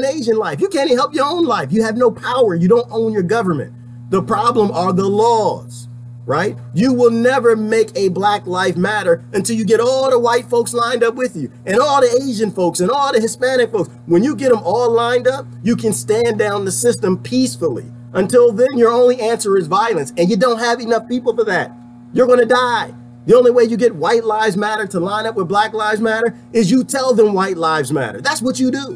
Asian life. You can't even help your own life. You have no power. You don't own your government. The problem are the laws. Right? You will never make a Black life matter until you get all the white folks lined up with you and all the Asian folks and all the Hispanic folks. When you get them all lined up, you can stand down the system peacefully. Until then, your only answer is violence, and you don't have enough people for that. You're going to die. The only way you get white lives matter to line up with Black lives matter is you tell them white lives matter. That's what you do.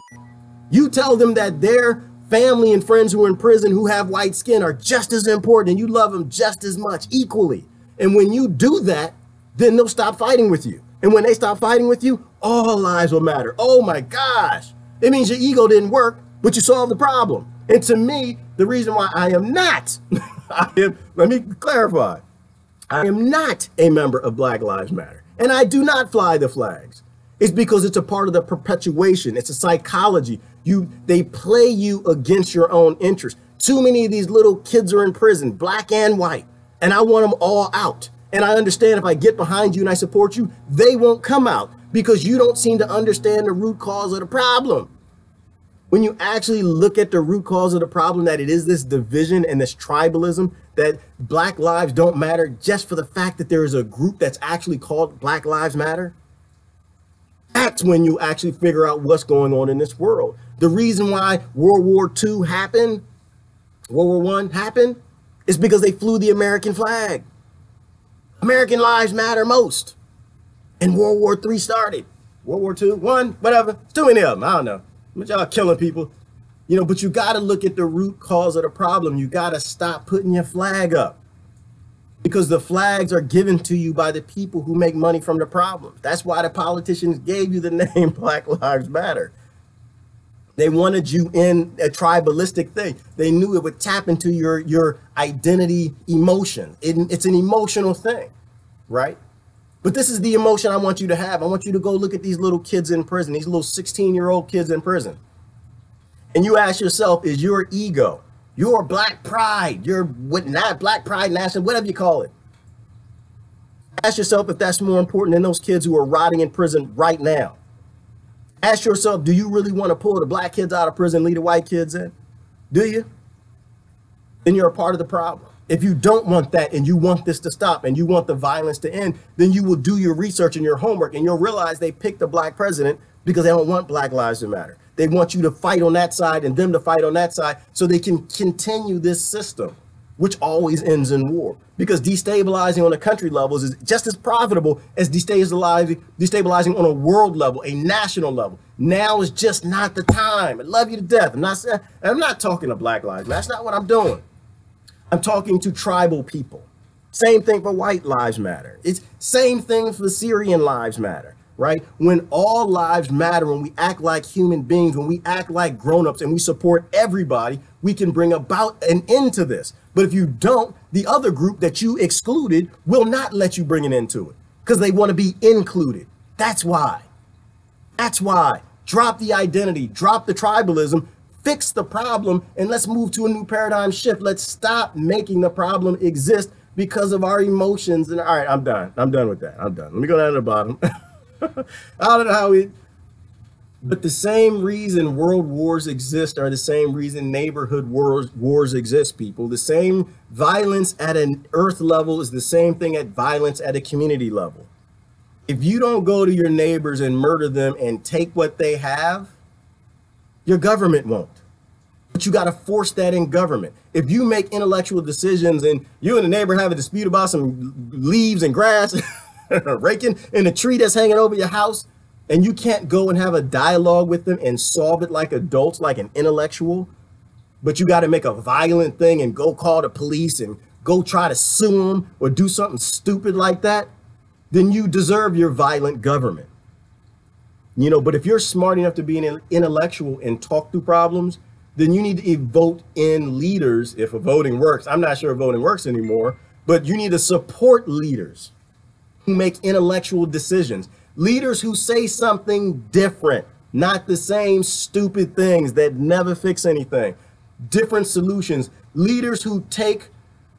You tell them that their family and friends who are in prison who have white skin are just as important and you love them just as much, equally. And when you do that, then they'll stop fighting with you. And when they stop fighting with you, all lives will matter. Oh my gosh. It means your ego didn't work, but you solved the problem. And to me, the reason why I am not, let me clarify, I am not a member of Black Lives Matter. And I do not fly the flags. It's because it's a part of the perpetuation. It's a psychology. They play you against your own interests. Too many of these little kids are in prison, black and white, and I want them all out. And I understand if I get behind you and I support you, they won't come out because you don't seem to understand the root cause of the problem. When you actually look at the root cause of the problem, that it is this division and this tribalism, that Black lives don't matter just for the fact that there is a group that's actually called Black Lives Matter, that's when you actually figure out what's going on in this world. The reason why World War II happened, World War I happened, is because they flew the American flag. American lives matter most. And World War III started. World War II, one, whatever. It's too many of them. I don't know. But y'all killing people. You know, but you got to look at the root cause of the problem. You got to stop putting your flag up. Because the flags are given to you by the people who make money from the problem. That's why the politicians gave you the name Black Lives Matter. They wanted you in a tribalistic thing. They knew it would tap into your identity emotion. It's an emotional thing, right? But this is the emotion I want you to have. I want you to go look at these little kids in prison, these little 16-year-old kids in prison. And you ask yourself, is your ego, your black pride, your not black pride, national, whatever you call it. Ask yourself if that's more important than those kids who are rotting in prison right now. Ask yourself, do you really want to pull the black kids out of prison, leave the white kids in? Do you? Then you're a part of the problem. If you don't want that and you want this to stop and you want the violence to end, then you will do your research and your homework and you'll realize they picked a black president because they don't want Black Lives to matter. They want you to fight on that side and them to fight on that side so they can continue this system, which always ends in war. Because destabilizing on a country level is just as profitable as destabilizing on a world level, a national level. Now is just not the time. I love you to death. I'm not talking to Black lives. That's not what I'm doing. I'm talking to tribal people. Same thing for white lives matter. It's same thing for Syrian lives matter, right? When all lives matter, when we act like human beings, when we act like grown-ups and we support everybody, we can bring about an end to this. But if you don't, the other group that you excluded will not let you bring an end to it because they want to be included. That's why. That's why. Drop the identity, drop the tribalism, fix the problem, and let's move to a new paradigm shift. Let's stop making the problem exist because of our emotions. And all right, I'm done. I'm done with that. I'm done. Let me go down to the bottom. I don't know how but the same reason world wars exist are the same reason neighborhood wars exist, people. The same violence at an earth level is the same thing at violence at a community level. If you don't go to your neighbors and murder them and take what they have, your government won't. But you got to force that in government. If you make intellectual decisions and you and the neighbor have a dispute about some leaves and grass, raking in a tree that's hanging over your house, and you can't go and have a dialogue with them and solve it like adults, like an intellectual, but you got to make a violent thing and go call the police and go try to sue them or do something stupid like that, then you deserve your violent government. You know, but if you're smart enough to be an intellectual and talk through problems, then you need to vote in leaders. If a voting works, I'm not sure if voting works anymore, but you need to support leaders who make intellectual decisions. Leaders who say something different, not the same stupid things that never fix anything. Different solutions. Leaders who take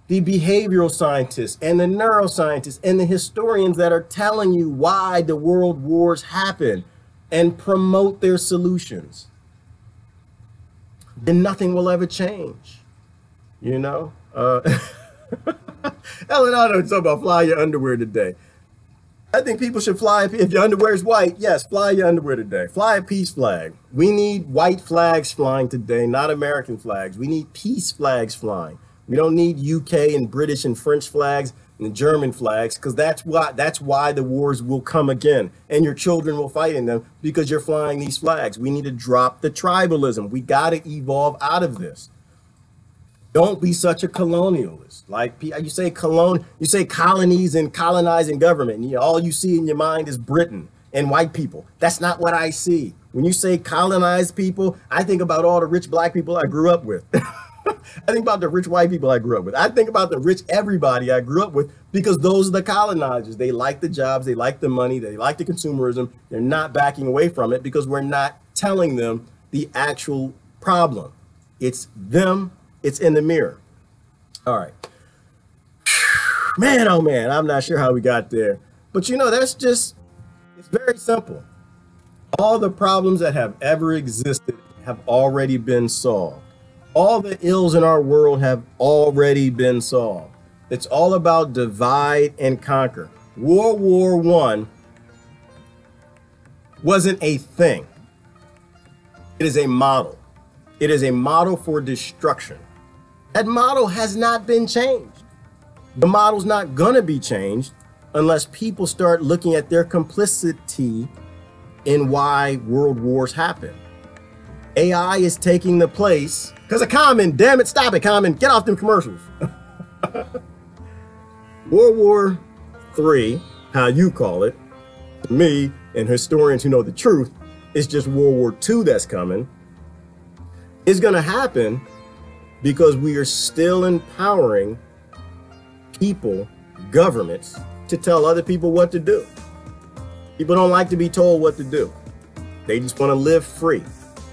the behavioral scientists and the neuroscientists and the historians that are telling you why the world wars happen and promote their solutions. Then nothing will ever change, you know? Ellen, I don't talk about fly your underwear today. I think people should fly, if your underwear is white, yes, fly your underwear today. Fly a peace flag. We need white flags flying today, not American flags. We need peace flags flying. We don't need UK and British and French flags and German flags, because that's why the wars will come again. And your children will fight in them because you're flying these flags. We need to drop the tribalism. We got to evolve out of this. Don't be such a colonialist. Like you say, you say colonies and colonizing government. And all you see in your mind is Britain and white people. That's not what I see. When you say colonized people, I think about all the rich black people I grew up with. I think about the rich white people I grew up with. I think about the rich everybody I grew up with, because those are the colonizers. They like the jobs, they like the money, they like the consumerism. They're not backing away from it because we're not telling them the actual problem. It's them, it's in the mirror. All right. Man, oh man, I'm not sure how we got there. But that's just, it's very simple. All the problems that have ever existed have already been solved. All the ills in our world have already been solved. It's all about divide and conquer. World War I wasn't a thing. It is a model. It is a model for destruction. That model has not been changed. The model's not gonna be changed unless people start looking at their complicity in why world wars happen. AI is taking the place, because of Common, damn it, stop it, Common, get off them commercials. World War III, how you call it, to me and historians who know the truth, it's just World War II that's coming. It's gonna happen because we are still empowering people, governments, to tell other people what to do. People don't like to be told what to do. They just want to live free.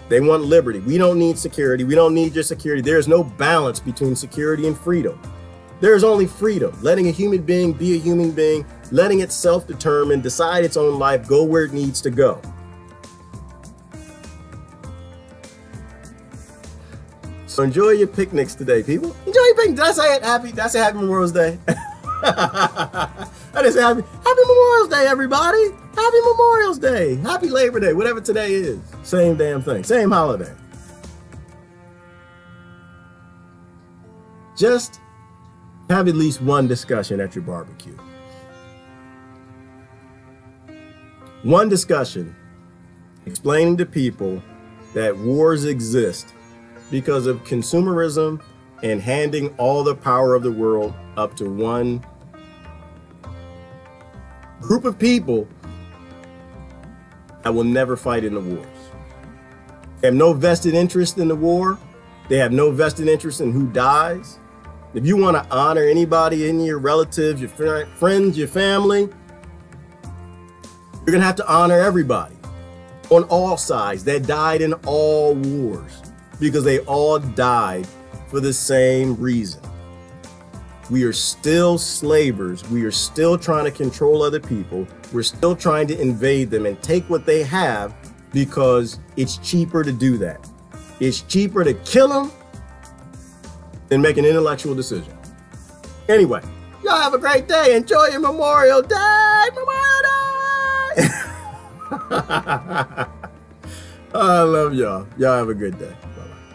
They want liberty. We don't need security. We don't need your security. There's no balance between security and freedom. There's only freedom. Letting a human being be a human being, letting it self-determine, decide its own life, go where it needs to go. So enjoy your picnics today, people. Enjoy your picnics. Did I say it? Did I say Happy Memorial Day? I just say happy Memorial Day, everybody. Happy Memorial Day. Happy Labor Day, whatever today is. Same damn thing, same holiday. Just have at least one discussion at your barbecue. One discussion explaining to people that wars exist because of consumerism and handing all the power of the world up to one group of people that will never fight in the wars. They have no vested interest in the war. They have no vested interest in who dies. If you want to honor anybody in your relatives, your friends, your family, you're going to have to honor everybody on all sides that died in all wars, because they all died for the same reason. We are still slavers. We are still trying to control other people. We're still trying to invade them and take what they have because it's cheaper to do that. It's cheaper to kill them than make an intellectual decision. Anyway, y'all have a great day. Enjoy your Memorial Day. Memorial Day. I love y'all. Y'all have a good day. Bye-bye.